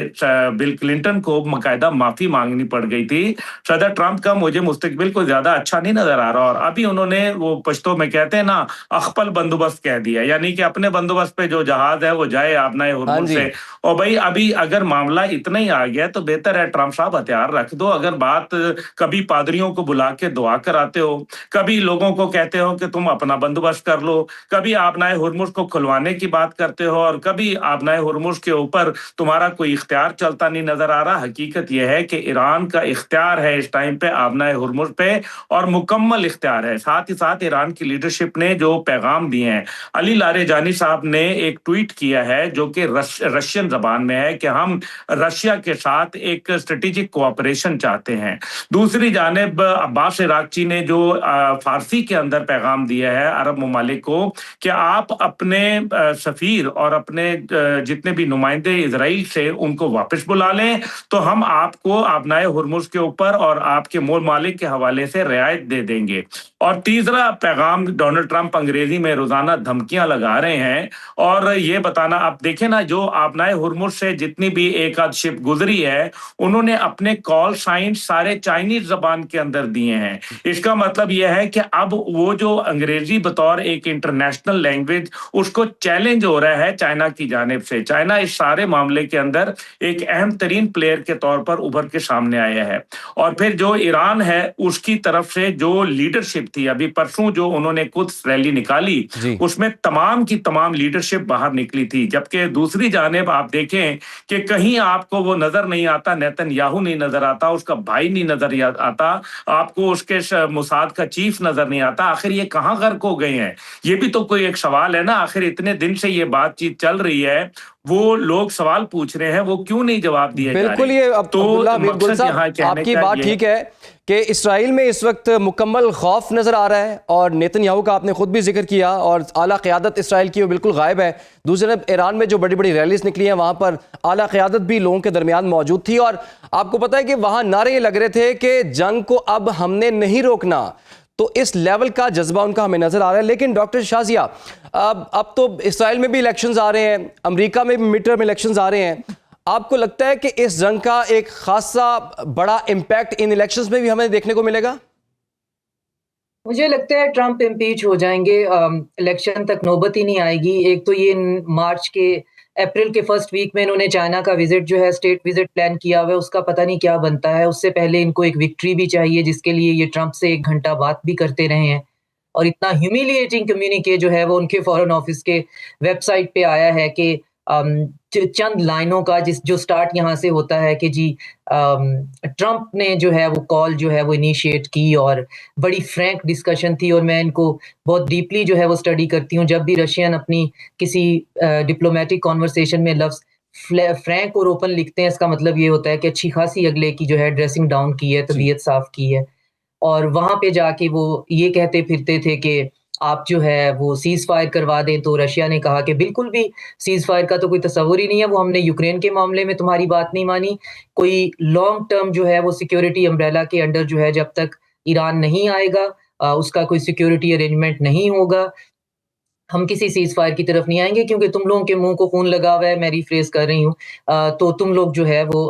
बिल क्लिंटन को बाकायदा माफी मांगनी पड़ गई थी। सदर ट्रंप का मुझे मुस्तकबिल को ज्यादा अच्छा नहीं नजर आ रहा और अभी उन्होंने वो पश्तो में कहते हैं ना अख्पल बंदोबस्त कह दिया, यानी कि अपने बंदोबस्त पे जो जहाज है वो जाए आबनाए हुर्मुज से। और भाई अभी अगर मामला इतना ही आ गया तो बेहतर है ट्रंप साहब हथियार रख दो। अगर बात कभी पादरियों को बुला के दुआ कराते हो, कभी लोगों को कहते हो कि तुम अपना बंदोबस्त कर लो, कभी आबनाए हुर्मुज को खुलवाने की बात करते हो और कभी आबनाए हुर्मुज के ऊपर तुम्हारा कोई इख्तियार चलता नहीं नजर आ रहा। हकीकत यह है कि ईरान का इख्तियार है इस टाइम पे आबनाए हुर्मुज पे और मुकम्मल इख्तियार है। साथ ही साथ ईरान की लीडरशिप ने जो पैगाम दिए हैं, अली लारेजानी साहब ने एक ट्वीट किया है जो कि रशियन जबान में है कि हम रशिया के साथ एक स्ट्रेटेजिक कोऑपरेशन चाहते हैं। दूसरी जानिब अब्बास इराक़ची ने जो फारसी के अंदर पैगाम दिया है अरब ममालिक को कि आप अपने सफीर और अपने जितने भी नुमाइंदे इजराइल से उनको वापस बुला लें तो हम आपको आबनाए हुर्मुज के ऊपर और आपके मोल मालिक के हवाले से रियायत दे देंगे। और तीसरा पैगाम डोनाल्ड ट्रंप अंग्रेजी में रोजाना धमकियां लगा रहे हैं और ये बताना, आप देखें ना जो आबनाए हुर्मुज से जितनी भी एक आध शिप गुजरी है, उन्होंने अपने कॉल साइन सारे चाइनीज जबान के अंदर दिए हैं। इसका मतलब यह है कि अब वो जो अंग्रेजी बतौर एक इंटरनेशनल लैंग्वेज, उसको चैलेंज हो रहा है चाइना की जानिब से। चाइना इस सारे मामले के अंदर एक अहम तरीन प्लेयर के तौर पर उभर के सामने आया है। और फिर जो ईरान है उसकी तरफ से जो लीडरशिप थी, अभी परसों जो उन्होंने कुछ रैली निकाली, उसमें तमाम की तमाम लीडरशिप बाहर निकली थी। जबकि दूसरी जानिब आप देखें कि कहीं आपको वो नजर नहीं आता, नेतन्याहू नहीं नजर आता, उसका भाई नहीं नजर आता, आपको उसके मोसाद का चीफ नजर नहीं आता। आखिर ये कहां गर्क हो गए हैं? ये भी तो कोई एक सवाल है ना। आखिर इतने दिन से ये बातचीत चल रही है, वो लोग सवाल पूछ रहे हैं, वो क्यों नहीं जवाब दिए जा रहे? बिल्कुल, ये अब्दुल्लाह मीर गुल साहब, आपकी बात ठीक है कि इसराइल में इस वक्त मुकम्मल खौफ नज़र आ रहा है, और नेतन्याहू का आपने खुद भी जिक्र किया, और आला क़यादत इसराइल की वो बिल्कुल गायब है। दूसरी तरफ ईरान में जो बड़ी बड़ी रैलीज निकली हैं, वहाँ पर आला क़यादत भी लोगों के दरमियान मौजूद थी, और आपको पता है कि वहाँ नारे लग रहे थे कि जंग को अब हमने नहीं रोकना। तो इस लेवल का जज्बा उनका हमें नज़र आ रहा है। लेकिन डॉक्टर शाज़िया, अब तो इसराइल में भी इलेक्शंस आ रहे हैं, अमेरिका में भी मिड टर्म इलेक्शंस आ रहे हैं। आपको लगता है कि इस जंग का एक खासा बड़ा इम्पैक्ट इन इलेक्शंस में भी हमें देखने को मिलेगा? मुझे लगता है ट्रंप इम्पीच हो जाएंगे, इलेक्शन तक नौबत ही नहीं आएगी। एक तो ये अप्रैल के फर्स्ट वीक में इन्होंने चाइना का विजिट जो है, स्टेट विजिट प्लान किया हुआ है, उसका पता नहीं क्या बनता है। उससे पहले इनको एक विक्ट्री भी चाहिए, जिसके लिए ये ट्रंप से 1 घंटा बात भी करते रहे हैं। और इतना ह्यूमिलिएटिंग कम्युनिके जो है वो उनके फॉरेन ऑफिस के वेबसाइट पे आया है कि चंद लाइनों का जो स्टार्ट यहाँ से होता है कि जी ट्रंप ने जो है वो कॉल जो है वो इनिशिएट की, और बड़ी फ्रैंक डिस्कशन थी। और मैं इनको बहुत डीपली जो है वो स्टडी करती हूँ। जब भी रशियन अपनी किसी डिप्लोमेटिक कॉन्वर्सेशन में लफ्ज़ फ्रैंक और ओपन लिखते हैं, इसका मतलब ये होता है कि अच्छी खासी अगले की जो है ड्रेसिंग डाउन की है, तबीयत साफ की है। और वहाँ पे जाके वो ये कहते फिरते थे कि आप जो है वो सीज फायर करवा दें। तो रशिया ने कहा कि बिल्कुल भी सीज फायर का तो कोई तस्वुर ही नहीं है, वो हमने यूक्रेन के मामले में तुम्हारी बात नहीं मानी। कोई लॉन्ग टर्म जो है वो सिक्योरिटी अम्ब्रेला के अंडर जो है, जब तक ईरान नहीं आएगा उसका कोई सिक्योरिटी अरेंजमेंट नहीं होगा, हम किसी सीज फायर की तरफ नहीं आएंगे, क्योंकि तुम लोगों के मुंह को खून लगा हुआ है, मैं रिफ्रेज कर रही हूँ, तो तुम लोग जो है वो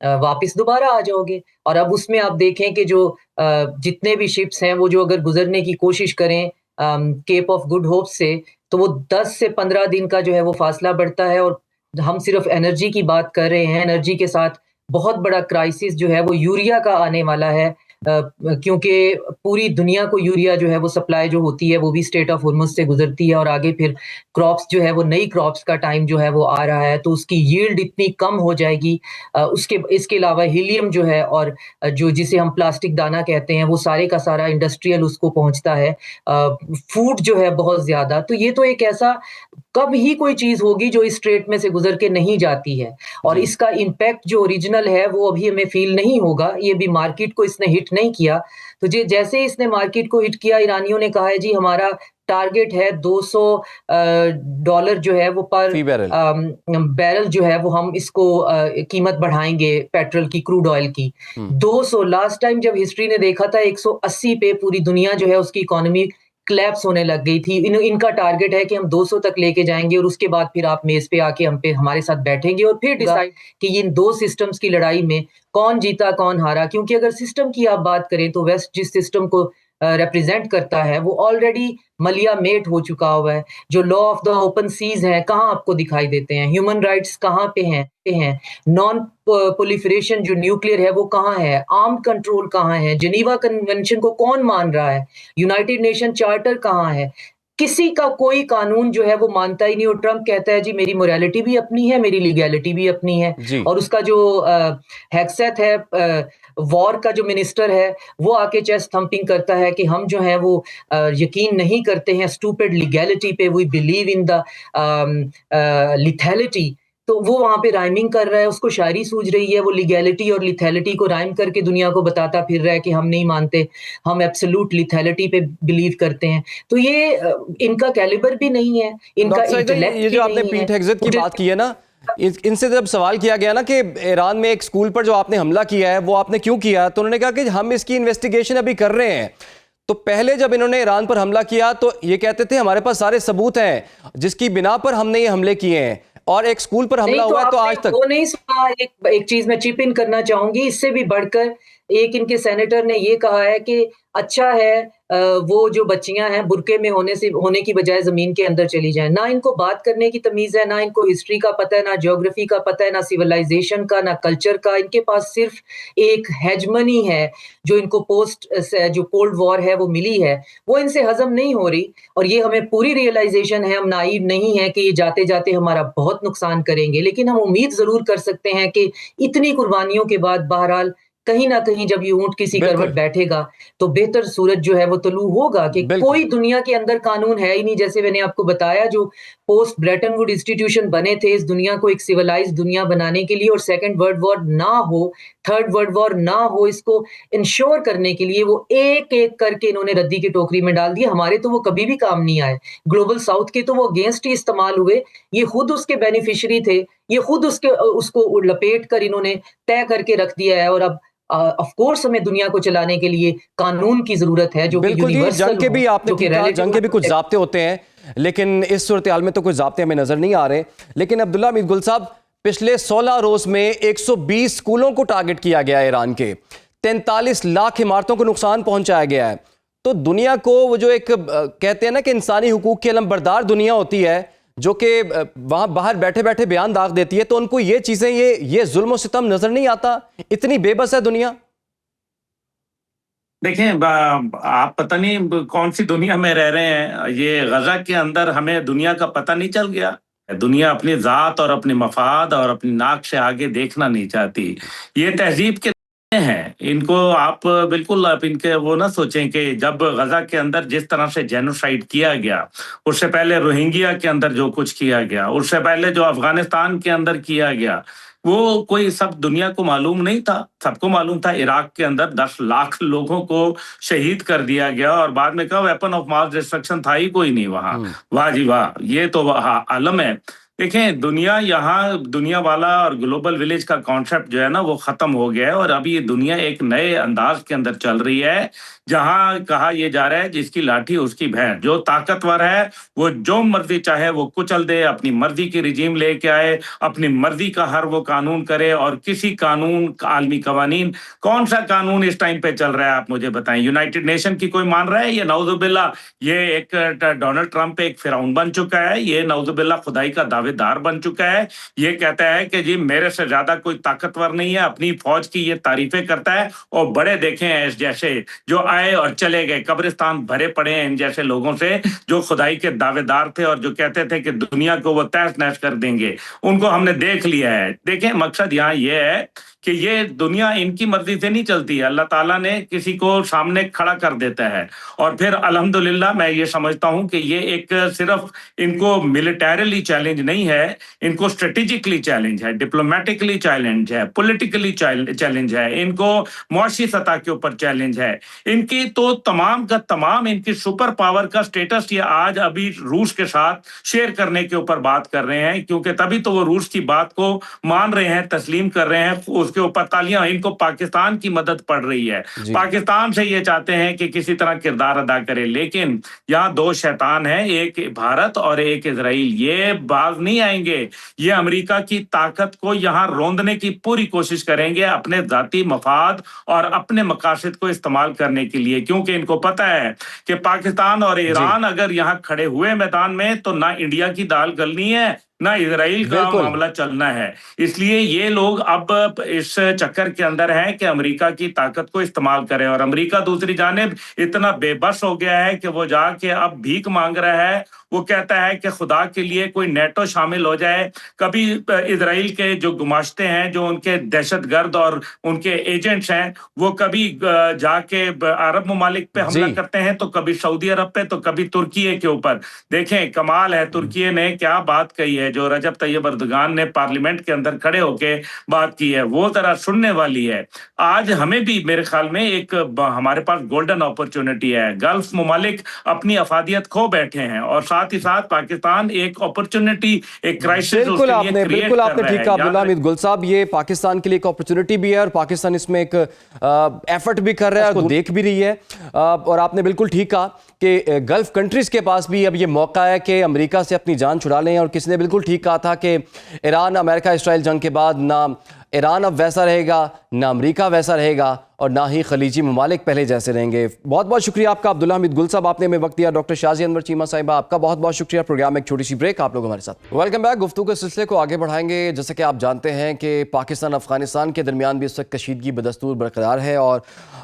वापस दोबारा आ जाओगे। और अब उसमें आप देखें कि जो जितने भी शिप्स हैं वो जो अगर गुजरने की कोशिश करें केप ऑफ गुड होप से, तो वो 10 से 15 दिन का जो है वो फासला बढ़ता है। और हम सिर्फ एनर्जी की बात कर रहे हैं, एनर्जी के साथ बहुत बड़ा क्राइसिस जो है वो यूरिया का आने वाला है, क्योंकि पूरी दुनिया को यूरिया जो है वो सप्लाई जो होती है वो भी स्टेट ऑफ होर्मुज से गुजरती है, और आगे फिर क्रॉप्स जो है वो नई क्रॉप्स का टाइम जो है वो आ रहा है, तो उसकी यील्ड इतनी कम हो जाएगी। इसके अलावा हीलियम जो है, और जो जिसे हम प्लास्टिक दाना कहते हैं, वो सारे का सारा इंडस्ट्रियल उसको पहुंचता है, फूड जो है बहुत ज्यादा। तो ये तो एक ऐसा कब ही कोई चीज होगी जो इस स्ट्रेट में से गुजर के नहीं जाती है, और इसका इम्पैक्ट जो ओरिजिनल है वो अभी हमें फील नहीं होगा। ये भी मार्केट को इसने हिट नहीं किया, तो जैसे ही इसने मार्केट को हिट किया, ईरानियों ने कहा है जी हमारा टारगेट है $200 जो है वो पर बैरल जो है वो हम इसको कीमत बढ़ाएंगे पेट्रोल की, क्रूड ऑयल की। 200 लास्ट टाइम जब हिस्ट्री ने देखा था 180 पे पूरी दुनिया जो है उसकी इकोनॉमी क्लैप्स होने लग गई थी। इनका टारगेट है कि हम 200 तक लेके जाएंगे, और उसके बाद फिर आप मेज पे आके हमारे साथ बैठेंगे और फिर डिसाइड कि इन दो सिस्टम्स की लड़ाई में कौन जीता कौन हारा। क्योंकि अगर सिस्टम की आप बात करें तो वेस्ट जिस सिस्टम को रिप्रेजेंट करता है वो ऑलरेडी मलिया मेट हो चुका हुआ है। जो law of the open seas है कहाँ आपको दिखाई देते हैं, ह्यूमन राइट्स कहाँ पे हैं, नॉन प्रोलिफरेशन जो न्यूक्लियर है वो कहाँ है, आर्म कंट्रोल कहाँ है, जेनीवा कन्वेंशन को कौन मान रहा है, यूनाइटेड नेशन चार्टर कहाँ है, किसी का कोई कानून जो है वो मानता ही नहीं। और ट्रंप कहता है जी मेरी मोरालिटी भी अपनी है, मेरी लीगैलिटी भी अपनी है। और उसका जो हेक्सेथ है वॉर का जो मिनिस्टर है वो आके चेस्ट थंपिंग करता है कि हम जो है वो यकीन नहीं करते हैं स्टूपिड लीगैलिटी पे, we believe in the lethality. तो वो वहां पे राइमिंग कर रहा है, उसको शायरी सूझ रही है, वो लीगैलिटी और लिथैलिटी को राइम करके दुनिया को बताता फिर रहा है कि हम नहीं मानते, हम एब्सोल्यूट लिथैलिटी पे बिलीव करते हैं। तो ये इनका कैलिबर भी नहीं है, इनका इंटेलेक्ट। ये जो आपने पीट हेग्सेथ की बात की है ना, इनसे जब सवाल किया गया ना कि ईरान में एक स्कूल पर जो आपने हमला किया है वो आपने क्यों किया, तो उन्होंने कहा कि हम इसकी इन्वेस्टिगेशन अभी कर रहे हैं। तो पहले जब इन्होंने ईरान पर हमला किया तो ये कहते थे हमारे पास सारे सबूत हैं जिसकी बिना पर हमने ये हमले किए हैं, اور ایک اسکول پر حملہ نہیں ہوا ہے تو آپ آج نے تک وہ نہیں سنا. ایک چیز میں چپ ان کرنا چاہوں گی. اس سے بھی بڑھ کر ایک ان کے سینیٹر نے یہ کہا ہے کہ اچھا ہے وہ جو بچیاں ہیں برقعے میں ہونے کی بجائے زمین کے اندر چلی جائیں. نہ ان کو بات کرنے کی تمیز ہے, نہ ان کو ہسٹری کا پتہ ہے, نہ جیوگرافی کا پتہ ہے, نہ سیولائزیشن کا, نہ کلچر کا. ان کے پاس صرف ایک ہیجمنی ہے جو ان کو پوسٹ جو کولڈ وار ہے وہ ملی ہے, وہ ان سے ہضم نہیں ہو رہی. اور یہ ہمیں پوری ریئلائزیشن ہے, ہم نائیو نہیں ہیں کہ یہ جاتے جاتے ہمارا بہت نقصان کریں گے, لیکن ہم امید ضرور کر سکتے ہیں کہ اتنی قربانیوں کے بعد بہرحال کہیں نہ کہیں جب یہ اونٹ کسی بالکل کروٹ بیٹھے گا تو بہتر سورج جو ہے وہ طلوع ہوگا. کہ بالکل کوئی دنیا کے اندر قانون ہے ہی نہیں, جیسے میں نے آپ کو بتایا, جو پوسٹ بریٹن ووڈ انسٹیٹیوشن بنے تھے اس دنیا کو ایک سیولائز دنیا بنانے کے لیے, اور سیکنڈ ورلڈ وار نہ ہو, تھرڈ ورلڈ وار نہ ہو, اس کو انشور کرنے کے لیے وہ ایک ایک کر کے انہوں نے ردی کی ٹوکری میں ڈال دیا. ہمارے تو وہ کبھی بھی کام نہیں آئے, گلوبل ساؤتھ کے تو وہ اگینسٹ ہی استعمال ہوئے. یہ خود اس کے بینیفیشری تھے, یہ خود اس کو لپیٹ کر انہوں نے طے کر کے رکھ دیا ہے. اور اب آف کورس ہمیں دنیا کو چلانے کے لیے قانون کی ضرورت ہے جو کہ بالکل. جی یونیورسل جنگ کے بھی آپ نے ٹھیک کہا, جنگ کے بھی کچھ ریلیٹو. ضابطے ہوتے ہیں, لیکن اس صورتحال میں تو کوئی ضابطے ہمیں نظر نہیں آ رہے. لیکن عبداللہ حمید گل صاحب, پچھلے 16 روز میں 120 اسکولوں کو ٹارگٹ کیا گیا ہے ایران کے, 43 لاکھ عمارتوں کو نقصان پہنچایا گیا ہے. تو دنیا کو وہ جو ایک کہتے ہیں نا کہ انسانی حقوق کی علمبردار دنیا ہوتی ہے جو کہ وہاں باہر بیٹھے بیٹھے بیان داغ دیتی ہے, تو ان کو یہ چیزیں یہ ظلم و ستم نظر نہیں آتا؟ اتنی بے بس ہے دنیا. دیکھیں آپ پتہ نہیں کون سی دنیا میں رہ رہے ہیں. یہ غزہ کے اندر ہمیں دنیا کا پتہ نہیں چل گیا. دنیا اپنی ذات اور اپنی مفاد اور اپنی ناک سے آگے دیکھنا نہیں چاہتی. یہ تہذیب کے ہیں, ان کو آپ بالکل آپ ان کے وہ نہ سوچیں کہ جب غزہ کے اندر جس طرح سے جینوسائیڈ کیا گیا, اس سے پہلے روہنگیا کے اندر جو کچھ کیا گیا, اس سے پہلے جو افغانستان کے اندر کیا گیا, وہ کوئی سب دنیا کو معلوم نہیں تھا. سب کو معلوم تھا. عراق کے اندر 10 لاکھ لوگوں کو شہید کر دیا گیا اور بعد میں کہا ویپن آف ماس ڈسٹرکشن تھا ہی کوئی نہیں وہاں. واہ جی واہ, یہ تو عالم ہے. دیکھیں دنیا والا اور گلوبل ولیج کا کانسیپٹ جو ہے نا وہ ختم ہو گیا ہے, اور ابھی یہ دنیا ایک نئے انداز کے اندر چل رہی ہے جہاں کہا یہ جا رہا ہے جس کی لاٹھی اس کی بھینس. جو طاقتور ہے وہ جو مرضی چاہے وہ کچل دے, اپنی مرضی کی رجیم لے کے آئے, اپنی مرضی کا ہر وہ قانون کرے. اور کسی قانون عالمی قوانین, کون سا قانون اس ٹائم پہ چل رہا ہے آپ مجھے بتائیں؟ یونائٹڈ نیشن کی کوئی مان رہا ہے؟ یہ نعوذ باللہ یہ ایک ڈونلڈ ٹرمپ ایک فرعون بن چکا ہے. یہ نعوذ باللہ خدائی کا دعوے دار بن چکا ہے. یہ کہتا ہے کہ جی میرے سے زیادہ کوئی طاقتور نہیں ہے, اپنی فوج کی یہ تعریفیں کرتا ہے. اور بڑے دیکھیں ہیں اس جیسے جو آئے اور چلے گئے, قبرستان بھرے پڑے ہیں ان جیسے لوگوں سے جو خدائی کے دعوے دار تھے اور جو کہتے تھے کہ دنیا کو وہ تہس نہس کر دیں گے. ان کو ہم نے دیکھ لیا ہے. دیکھیں مقصد یہاں یہ ہے کہ یہ دنیا ان کی مرضی سے نہیں چلتی ہے. اللہ تعالیٰ نے کسی کو سامنے کھڑا کر دیتا ہے, اور پھر الحمدللہ میں یہ سمجھتا ہوں کہ یہ ایک صرف ان کو ملٹریلی چیلنج نہیں ہے, ان کو اسٹریٹجکلی چیلنج ہے, ڈپلومیٹکلی چیلنج ہے, پولیٹیکلی چیلنج ہے, ان کو معاشی سطح کے اوپر چیلنج ہے. ان کی تو تمام کا تمام ان کی سپر پاور کا سٹیٹس یہ آج ابھی روس کے ساتھ شیئر کرنے کے اوپر بات کر رہے ہیں, کیونکہ تبھی تو وہ روس کی بات کو مان رہے ہیں, تسلیم کر رہے ہیں. اس کے اوپر تالیاں, ان کو پاکستان کی مدد پڑ رہی ہے. پاکستان سے یہ چاہتے ہیں کہ کسی طرح کردار ادا کرے, لیکن یہاں دو شیطان ہیں, ایک بھارت اور ایک اسرائیل. یہ باز نہیں آئیں گے. یہ امریکہ کی طاقت کو یہاں روندنے کی پوری کوشش کریں گے اپنے ذاتی مفاد اور اپنے مقاصد کو استعمال کرنے کے لیے, کیونکہ ان کو پتہ ہے کہ پاکستان اور ایران اگر یہاں کھڑے ہوئے میدان میں تو نہ انڈیا کی دال گلنی ہے نہ اسرائیل کا معاملہ چلنا ہے. اس لیے یہ لوگ اب اس چکر کے اندر ہیں کہ امریکہ کی طاقت کو استعمال کریں, اور امریکہ دوسری جانب اتنا بے بس ہو گیا ہے کہ وہ جا کے اب بھیک مانگ رہا ہے. وہ کہتا ہے کہ خدا کے لیے کوئی نیٹو شامل ہو جائے. کبھی اسرائیل کے جو گماشتے ہیں, جو ان کے دہشت گرد اور ان کے ایجنٹس ہیں, وہ کبھی جا کے عرب ممالک پہ حملہ کرتے ہیں, تو کبھی سعودی عرب پہ, تو کبھی ترکیے کے اوپر. دیکھیں کمال ہے, ترکیے نے کیا بات کہی ہے جو رجب طیب اردگان نے پارلیمنٹ کے اندر کھڑے ہو کے بات کی ہے, وہ ذرا سننے والی ہے. آج ہمیں بھی میرے خیال میں ایک ہمارے پاس گولڈن اپرچونٹی ہے. گلف ممالک اپنی افادیت کھو بیٹھے ہیں, اور ساتھ ہی ساتھ پاکستان ایک اپرچونٹی, ایک کرائسس بالکل آپ نے ٹھیک کہا عبداللہ حمید گل صاحب. یہ پاکستان کے لیے ایک اپرچونٹی بھی ہے, اور پاکستان اس میں ایک ایفرٹ بھی کر رہا ہے, اس کو دیکھ بھی رہی ہے. اور آپ نے بالکل ٹھیک کہا کہ گلف کنٹریز کے پاس بھی اب یہ موقع ہے کہ امریکہ سے اپنی جان چھڑا لیں، اور کسی نے بالکل ٹھیک کہا تھا کہ ایران امریکہ اسرائیل جنگ کے بعد نہ ایران اب ویسا رہے گا، نہ امریکہ ویسا رہے گا، اور نہ ہی خلیجی ممالک پہلے جیسے رہیں گے۔ بہت بہت شکریہ آپ کا عبداللہ حمید گل صاحب، آپ نے ہمیں وقت دیا۔ ڈاکٹر شازیہ انور چیمہ صاحبہ، آپ کا بہت بہت شکریہ۔ پروگرام ایک چھوٹی سی بریک، آپ لوگ ہمارے ساتھ۔ Welcome back. گفتگو کے سلسلے کو آگے بڑھائیں گے۔ جیسے کہ آپ جانتے ہیں کہ پاکستان افغانستان کے درمیان بھی اس وقت کشیدگی بدستور برقرار ہے، اور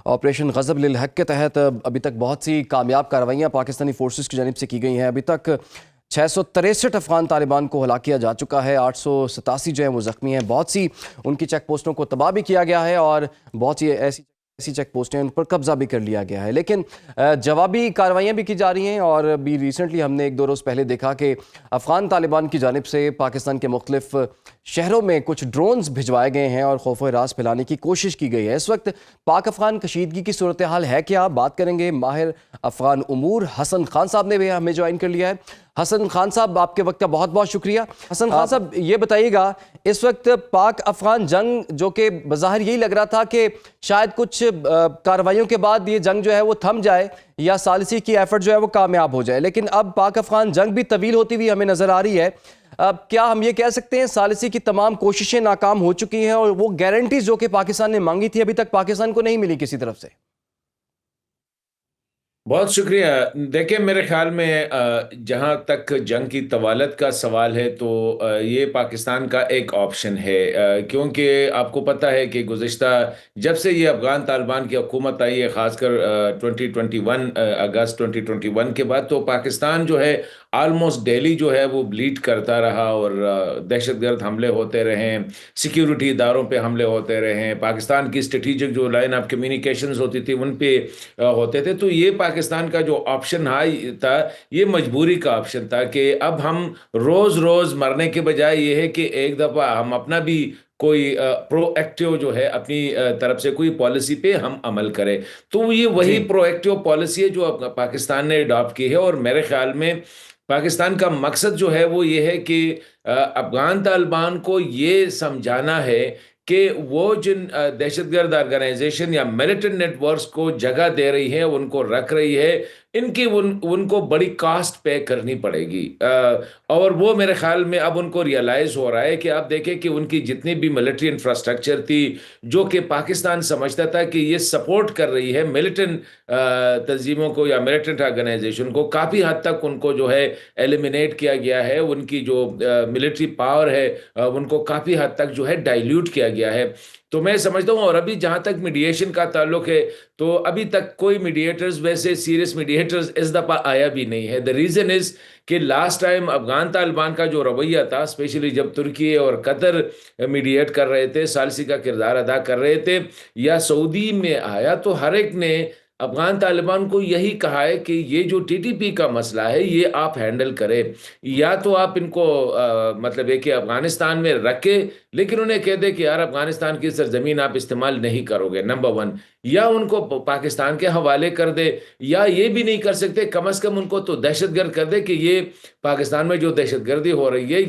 آپریشن غضب للحق کے تحت ابھی تک بہت سی کامیاب کارروائیاں پاکستانی فورسز کی جانب سے کی گئی ہیں۔ ابھی تک 663 افغان طالبان کو ہلاک کیا جا چکا ہے، 887 جو ہیں وہ زخمی ہیں، بہت سی ان کی چیک پوسٹوں کو تباہ بھی کیا گیا ہے، اور بہت سی ایسی چیک پوسٹیں ان پر قبضہ بھی کر لیا گیا ہے۔ لیکن جوابی کارروائیاں بھی کی جا رہی ہیں، اور ابھی ریسنٹلی ہم نے ایک دو روز پہلے دیکھا کہ افغان طالبان کی جانب سے پاکستان کے مختلف شہروں میں کچھ ڈرونز بھجوائے گئے ہیں اور خوف و ہراس پھیلانے کی کوشش کی گئی ہے۔ اس وقت پاک افغان کشیدگی کی صورتحال ہے کیا، بات کریں گے ماہر افغان امور حسن خان صاحب نے بھی ہمیں جوائن کر لیا ہے۔ حسن خان صاحب، آپ کے وقت کا بہت بہت شکریہ۔ حسن خان صاحب، یہ بتائیے گا، اس وقت پاک افغان جنگ جو کہ بظاہر یہی لگ رہا تھا کہ شاید کچھ کارروائیوں کے بعد یہ جنگ جو ہے وہ تھم جائے یا ثالثی کی ایفرٹ جو ہے وہ کامیاب ہو جائے، لیکن اب پاک افغان جنگ بھی طویل ہوتی ہوئی ہمیں نظر آ رہی ہے۔ اب کیا ہم یہ کہہ سکتے ہیں ثالثی کی تمام کوششیں ناکام ہو چکی ہیں، اور وہ گارنٹیز جو کہ پاکستان نے مانگی تھی ابھی تک پاکستان کو نہیں ملی کسی طرف سے؟ بہت شکریہ۔ دیکھیں، میرے خیال میں جہاں تک جنگ کی طوالت کا سوال ہے تو یہ پاکستان کا ایک آپشن ہے، کیونکہ آپ کو پتہ ہے کہ گزشتہ جب سے یہ افغان طالبان کی حکومت آئی ہے، خاص کر 2021 اگست 2021 کے بعد، تو پاکستان جو ہے آلموسٹ ڈیلی جو ہے وہ بلیڈ کرتا رہا، اور دہشت گرد حملے ہوتے رہے، سیکیورٹی اداروں پہ حملے ہوتے رہے، پاکستان کی اسٹریٹجک جو لائن آف کمیونیکیشنز ہوتی تھی ان پہ ہوتے تھے۔ تو یہ پاکستان کا جو آپشن تھا، یہ مجبوری کا آپشن تھا کہ اب ہم روز روز مرنے کے بجائے یہ ہے کہ ایک دفعہ ہم اپنا بھی کوئی پرو ایکٹیو جو ہے اپنی طرف سے کوئی پالیسی پہ ہم عمل کرے۔ تو یہ وہی پرو ایکٹیو پالیسی ہے جو پاکستان نے اڈاپٹ کی ہے، اور میرے خیال میں پاکستان کا مقصد جو ہے وہ یہ ہے کہ افغان طالبان کو یہ سمجھانا ہے کہ وہ جن دہشت گرد آرگنائزیشن یا ملیٹنٹ نیٹ ورکس کو جگہ دے رہی ہے، ان کو رکھ رہی ہے، ان کو بڑی کاسٹ پے کرنی پڑے گی، اور وہ میرے خیال میں اب ان کو ریئلائز ہو رہا ہے کہ آپ دیکھیں کہ ان کی جتنی بھی ملٹری انفراسٹرکچر تھی جو کہ پاکستان سمجھتا تھا کہ یہ سپورٹ کر رہی ہے ملیٹنٹ تنظیموں کو یا ملیٹنٹ آرگنائزیشن کو، کافی حد تک ان کو جو ہے ایلیمینیٹ کیا گیا ہے، ان کی جو ملٹری پاور ہے ان کو کافی حد تک جو ہے ڈائلیوٹ کیا گیا ہے۔ تو میں سمجھتا ہوں، اور ابھی جہاں تک میڈیشن کا تعلق ہے تو ابھی تک کوئی میڈیٹرز، ویسے سیریس میڈیٹرز اس دفعہ آیا بھی نہیں ہے۔ the reason is کہ لاسٹ ٹائم افغان طالبان کا جو رویہ تھا، اسپیشلی جب ترکی اور قطر میڈیٹ کر رہے تھے، ثالثی کا کردار ادا کر رہے تھے، یا سعودی میں آیا، تو ہر ایک نے افغان طالبان کو یہی کہا ہے کہ یہ جو ٹی ٹی پی کا مسئلہ ہے یہ آپ ہینڈل کریں، یا تو آپ ان کو مطلب ہے کہ افغانستان میں رکھے، لیکن انہیں کہہ دے کہ یار افغانستان کی سرزمین آپ استعمال نہیں کرو گے، نمبر 1، یا ان کو پاکستان کے حوالے کر دے، یا یہ بھی نہیں کر سکتے، کم از کم ان کو تو دہشت گرد کر دے کہ یہ پاکستان میں جو دہشت گردی ہو رہی ہے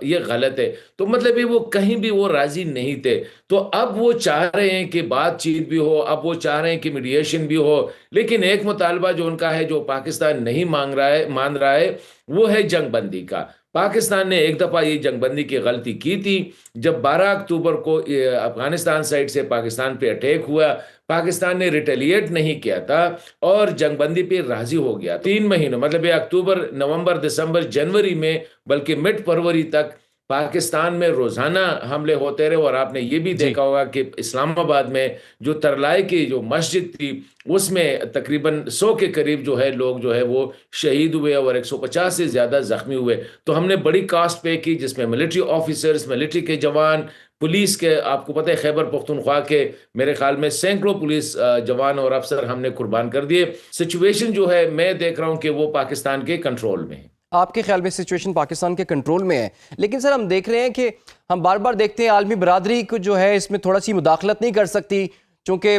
یہ غلط ہے۔ تو مطلب وہ کہیں بھی وہ راضی نہیں تھے، تو اب وہ چاہ رہے ہیں کہ بات چیت بھی ہو، اب وہ چاہ رہے ہیں کہ میڈیشن بھی ہو، لیکن ایک مطالبہ جو ان کا ہے جو پاکستان نہیں مان رہا ہے وہ ہے جنگ بندی کا۔ پاکستان نے ایک دفعہ یہ جنگ بندی کی غلطی کی تھی جب 12 اکتوبر کو افغانستان سائٹ سے پاکستان پہ اٹیک ہوا، پاکستان نے ریٹیلیٹ نہیں کیا تھا اور جنگ بندی پہ راضی ہو گیا۔ 3 مہینوں مطلب اکتوبر، نومبر، دسمبر، جنوری میں، بلکہ مڈ فروری تک پاکستان میں روزانہ حملے ہوتے رہے، اور آپ نے یہ بھی دیکھا ہوگا کہ اسلام آباد میں جو ترلائے کی جو مسجد تھی اس میں تقریباً 100 کے قریب جو ہے لوگ جو ہے وہ شہید ہوئے اور 150 سے زیادہ زخمی ہوئے۔ تو ہم نے بڑی کاسٹ پے کی، جس میں ملٹری آفیسرز، ملٹری کے جوان، پولیس کے، آپ کو پتہ ہے خیبر پختونخوا کے میرے خیال میں سینکڑوں پولیس جوان اور افسر ہم نے قربان کر دیے۔ سچویشن جو ہے میں دیکھ رہا ہوں کہ وہ پاکستان کے کنٹرول میں ہے۔ آپ کے خیال میں سچویشن پاکستان کے کنٹرول میں ہے، لیکن سر ہم دیکھ رہے ہیں کہ ہم بار بار دیکھتے ہیں عالمی برادری کو جو ہے اس میں تھوڑا سی مداخلت نہیں کر سکتی، چونکہ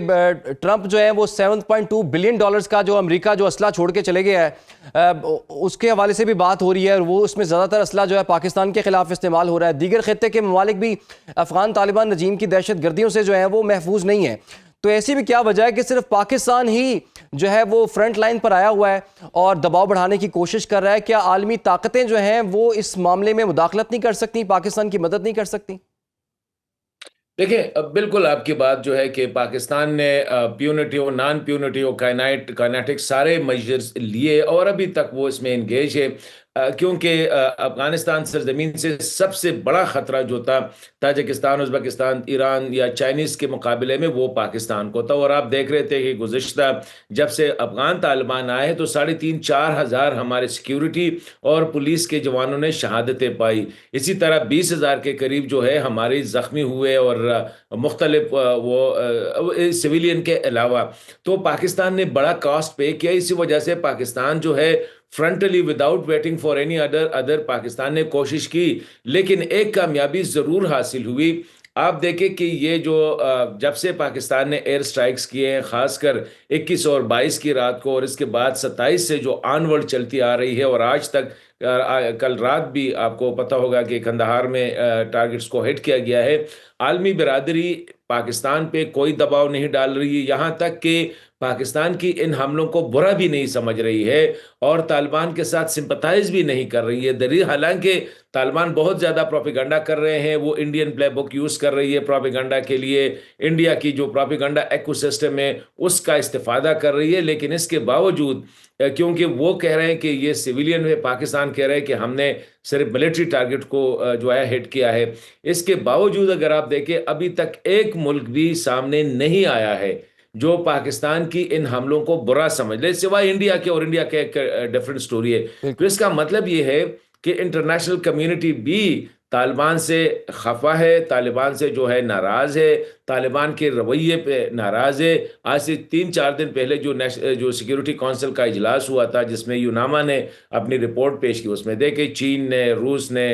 ٹرمپ جو ہے وہ $7.2 بلین کا جو امریکہ جو اسلحہ چھوڑ کے چلے گیا ہے اس کے حوالے سے بھی بات ہو رہی ہے، اور وہ اس میں زیادہ تر اسلحہ جو ہے پاکستان کے خلاف استعمال ہو رہا ہے۔ دیگر خطے کے ممالک بھی افغان طالبان رجیم کی دہشت گردیوں سے جو ہے وہ محفوظ نہیں ہیں۔ تو ایسی بھی کیا وجہ ہے کہ صرف پاکستان ہی جو ہے وہ فرنٹ لائن پر آیا ہوا ہے اور دباؤ بڑھانے کی کوشش کر رہا ہے؟ کیا عالمی طاقتیں جو ہیں وہ اس معاملے میں مداخلت نہیں کر سکتی، پاکستان کی مدد نہیں کر سکتی؟ دیکھیں بالکل آپ کی بات جو ہے کہ پاکستان نے پیونٹیو نان پیونٹیو کائنیٹک سارے میجرز لیے اور ابھی تک وہ اس میں انگیج ہے، کیونکہ افغانستان سرزمین سے سب سے بڑا خطرہ جو تھا تاجکستان، ازبکستان، ایران یا چائنیز کے مقابلے میں وہ پاکستان کو تھا۔ اور آپ دیکھ رہے تھے کہ گزشتہ جب سے افغان طالبان آئے ہیں تو 3,500-4,000 ہزار ہمارے سیکیورٹی اور پولیس کے جوانوں نے شہادتیں پائی، اسی طرح 20,000 کے قریب جو ہے ہمارے زخمی ہوئے اور مختلف وہ سویلین کے علاوہ۔ تو پاکستان نے بڑا کاسٹ پے کیا، اسی وجہ سے پاکستان جو ہے frankly without waiting for any other Pakistan نے کوشش کی، لیکن ایک کامیابی ضرور حاصل ہوئی۔ آپ دیکھیں کہ یہ جو جب سے پاکستان نے ایئر سٹرائکس کیے ہیں، خاص کر 21 اور 22 کی رات کو، اور اس کے بعد 27 سے جو آن ورڈ چلتی آ رہی ہے اور آج تک، کل رات بھی آپ کو پتہ ہوگا کہ کندہار میں ٹارگٹس کو ہٹ کیا گیا ہے، عالمی برادری پاکستان پہ کوئی دباؤ نہیں ڈال رہی ہے، یہاں تک کہ پاکستان کی ان حملوں کو برا بھی نہیں سمجھ رہی ہے اور طالبان کے ساتھ سمپتائز بھی نہیں کر رہی ہے۔ حالانکہ طالبان بہت زیادہ پروپیگنڈا کر رہے ہیں، وہ انڈین پلے بک یوز کر رہی ہے پروپیگنڈا کے لیے، انڈیا کی جو پروپیگنڈا ایکو سسٹم ہے اس کا استفادہ کر رہی ہے، لیکن اس کے باوجود کیونکہ وہ کہہ رہے ہیں کہ یہ سویلین ہے، پاکستان کہہ رہے ہیں کہ ہم نے صرف ملٹری ٹارگٹ کو جو ہے ہٹ کیا ہے، اس کے باوجود اگر آپ دیکھیں ابھی تک ایک ملک بھی سامنے نہیں آیا ہے جو پاکستان کی ان حملوں کو برا سمجھ لے، سوائے انڈیا کے، اور انڈیا کے ایک ڈیفرنٹ سٹوری ہے۔ تو اس کا مطلب یہ ہے کہ انٹرنیشنل کمیونٹی بھی طالبان سے خفا ہے، طالبان سے جو ہے ناراض ہے، طالبان کے رویے پہ ناراض ہے۔ آج سے 3-4 دن پہلے جو سیکیورٹی کونسل کا اجلاس ہوا تھا جس میں یوناما نے اپنی رپورٹ پیش کی، اس میں دیکھیں چین نے، روس نے،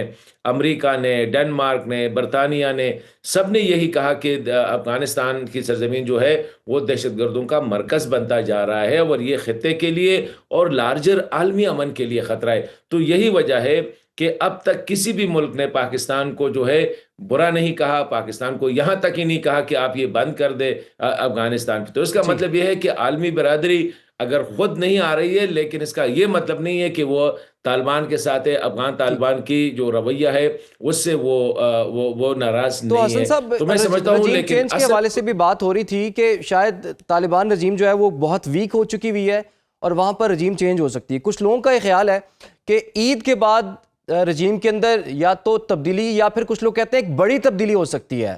امریکہ نے، ڈنمارک نے، برطانیہ نے، سب نے یہی کہا کہ افغانستان کی سرزمین جو ہے وہ دہشت گردوں کا مرکز بنتا جا رہا ہے اور یہ خطے کے لیے اور لارجر عالمی امن کے لیے خطرہ ہے۔ تو یہی وجہ ہے کہ اب تک کسی بھی ملک نے پاکستان کو جو ہے برا نہیں کہا، پاکستان کو یہاں تک ہی نہیں کہا کہ آپ یہ بند کر دے افغانستان پہ۔ تو اس کا مطلب یہ ہے کہ عالمی برادری اگر خود نہیں آ رہی ہے، لیکن اس کا یہ مطلب نہیں ہے کہ وہ طالبان کے ساتھ ہے، افغان طالبان کی جو رویہ ہے اس سے وہ ناراض تو نہیں حسن ہے۔ صاحب، تو میں سمجھتا ہوں رجیم چینج کے حوالے سے بھی بات ہو رہی تھی کہ شاید طالبان رجیم جو ہے وہ بہت ویک ہو چکی ہوئی ہے اور وہاں پر رجیم چینج ہو سکتی ہے۔ کچھ لوگوں کا یہ خیال ہے کہ عید کے بعد رجیم کے اندر یا تو تبدیلی یا پھر کچھ لوگ کہتے ہیں ایک بڑی تبدیلی ہو سکتی ہے۔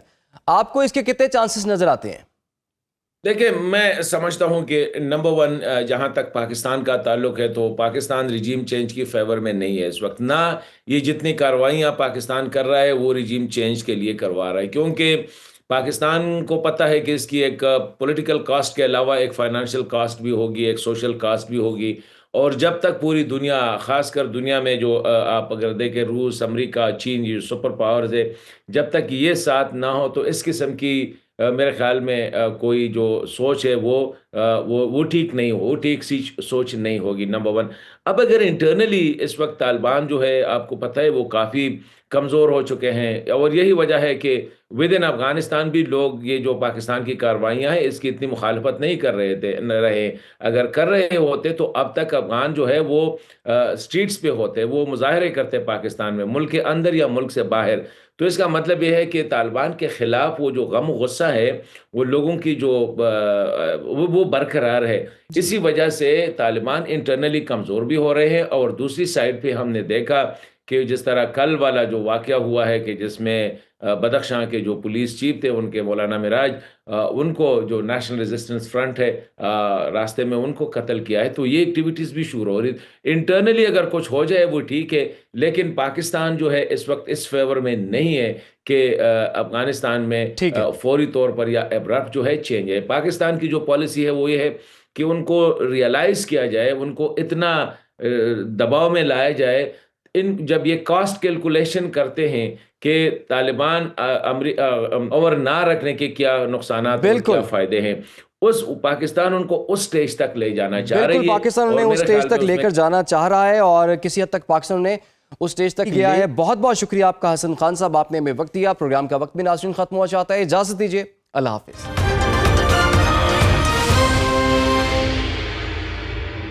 آپ کو اس کے کتنے چانسز نظر آتے ہیں؟ دیکھیں میں سمجھتا ہوں کہ نمبر 1 جہاں تک پاکستان کا تعلق ہے تو پاکستان رجیم چینج کی فیور میں نہیں ہے اس وقت، نہ یہ جتنی کارروائیاں پاکستان کر رہا ہے وہ رجیم چینج کے لیے کروا رہا ہے، کیونکہ پاکستان کو پتہ ہے کہ اس کی ایک پولیٹیکل کاسٹ کے علاوہ ایک فائنانشیل کاسٹ بھی ہوگی، ایک سوشل کاسٹ بھی ہوگی، اور جب تک پوری دنیا، خاص کر دنیا میں جو آپ اگر دیکھیں روس، امریکہ، چین، یہ سپر پاورز ہے، جب تک یہ ساتھ نہ ہو تو اس قسم کی میرے خیال میں کوئی جو سوچ ہے وہ ٹھیک نہیں ہو، وہ ٹھیک سی سوچ نہیں ہوگی نمبر 1۔ اب اگر انٹرنلی اس وقت طالبان جو ہے آپ کو پتہ ہے وہ کافی کمزور ہو چکے ہیں، اور یہی وجہ ہے کہ ود ان افغانستان بھی لوگ یہ جو پاکستان کی کارروائیاں ہیں اس کی اتنی مخالفت نہیں کر رہے، اگر کر رہے ہوتے تو اب تک افغان جو ہے وہ سٹریٹس پہ ہوتے، وہ مظاہرے کرتے پاکستان میں، ملک کے اندر یا ملک سے باہر۔ تو اس کا مطلب یہ ہے کہ طالبان کے خلاف وہ جو غم و غصہ ہے وہ لوگوں کی جو وہ برقرار ہے، اسی وجہ سے طالبان انٹرنلی کمزور بھی ہو رہے ہیں۔ اور دوسری سائڈ پہ ہم نے دیکھا کہ جس طرح کل والا جو واقعہ ہوا ہے کہ جس میں بدخشاں کے جو پولیس چیف تھے ان کے مولانا معراج، ان کو جو نیشنل ریزسٹنس فرنٹ ہے راستے میں ان کو قتل کیا ہے، تو یہ ایکٹیویٹیز بھی شروع ہو رہی۔ انٹرنلی اگر کچھ ہو جائے وہ ٹھیک ہے، لیکن پاکستان جو ہے اس وقت اس فیور میں نہیں ہے کہ افغانستان میں فوری طور پر یا ابرپٹ جو ہے چینج ہے۔ پاکستان کی جو پالیسی ہے وہ یہ ہے کہ ان کو ریئلائز کیا جائے، ان کو اتنا دباؤ میں لایا جائے، جب یہ کاسٹ کیلکولیشن کرتے ہیں کہ طالبان اور نہ رکھنے کے کیا نقصانات اور کیا فائدے ہیں، پاکستان ان کو اس سٹیج تک لے جانا چاہ رہی ہے۔ بالکل، پاکستان انہیں اس سٹیج تک لے کر جانا چاہ رہا ہے اور کسی حد تک پاکستان نے اس سٹیج تک لیا ہے۔ بہت بہت شکریہ آپ کا حسن خان صاحب، آپ نے ہمیں وقت دیا۔ پروگرام کا وقت بھی ناظرین ختم ہوا چاہتا ہے، اجازت دیجیے، اللہ حافظ۔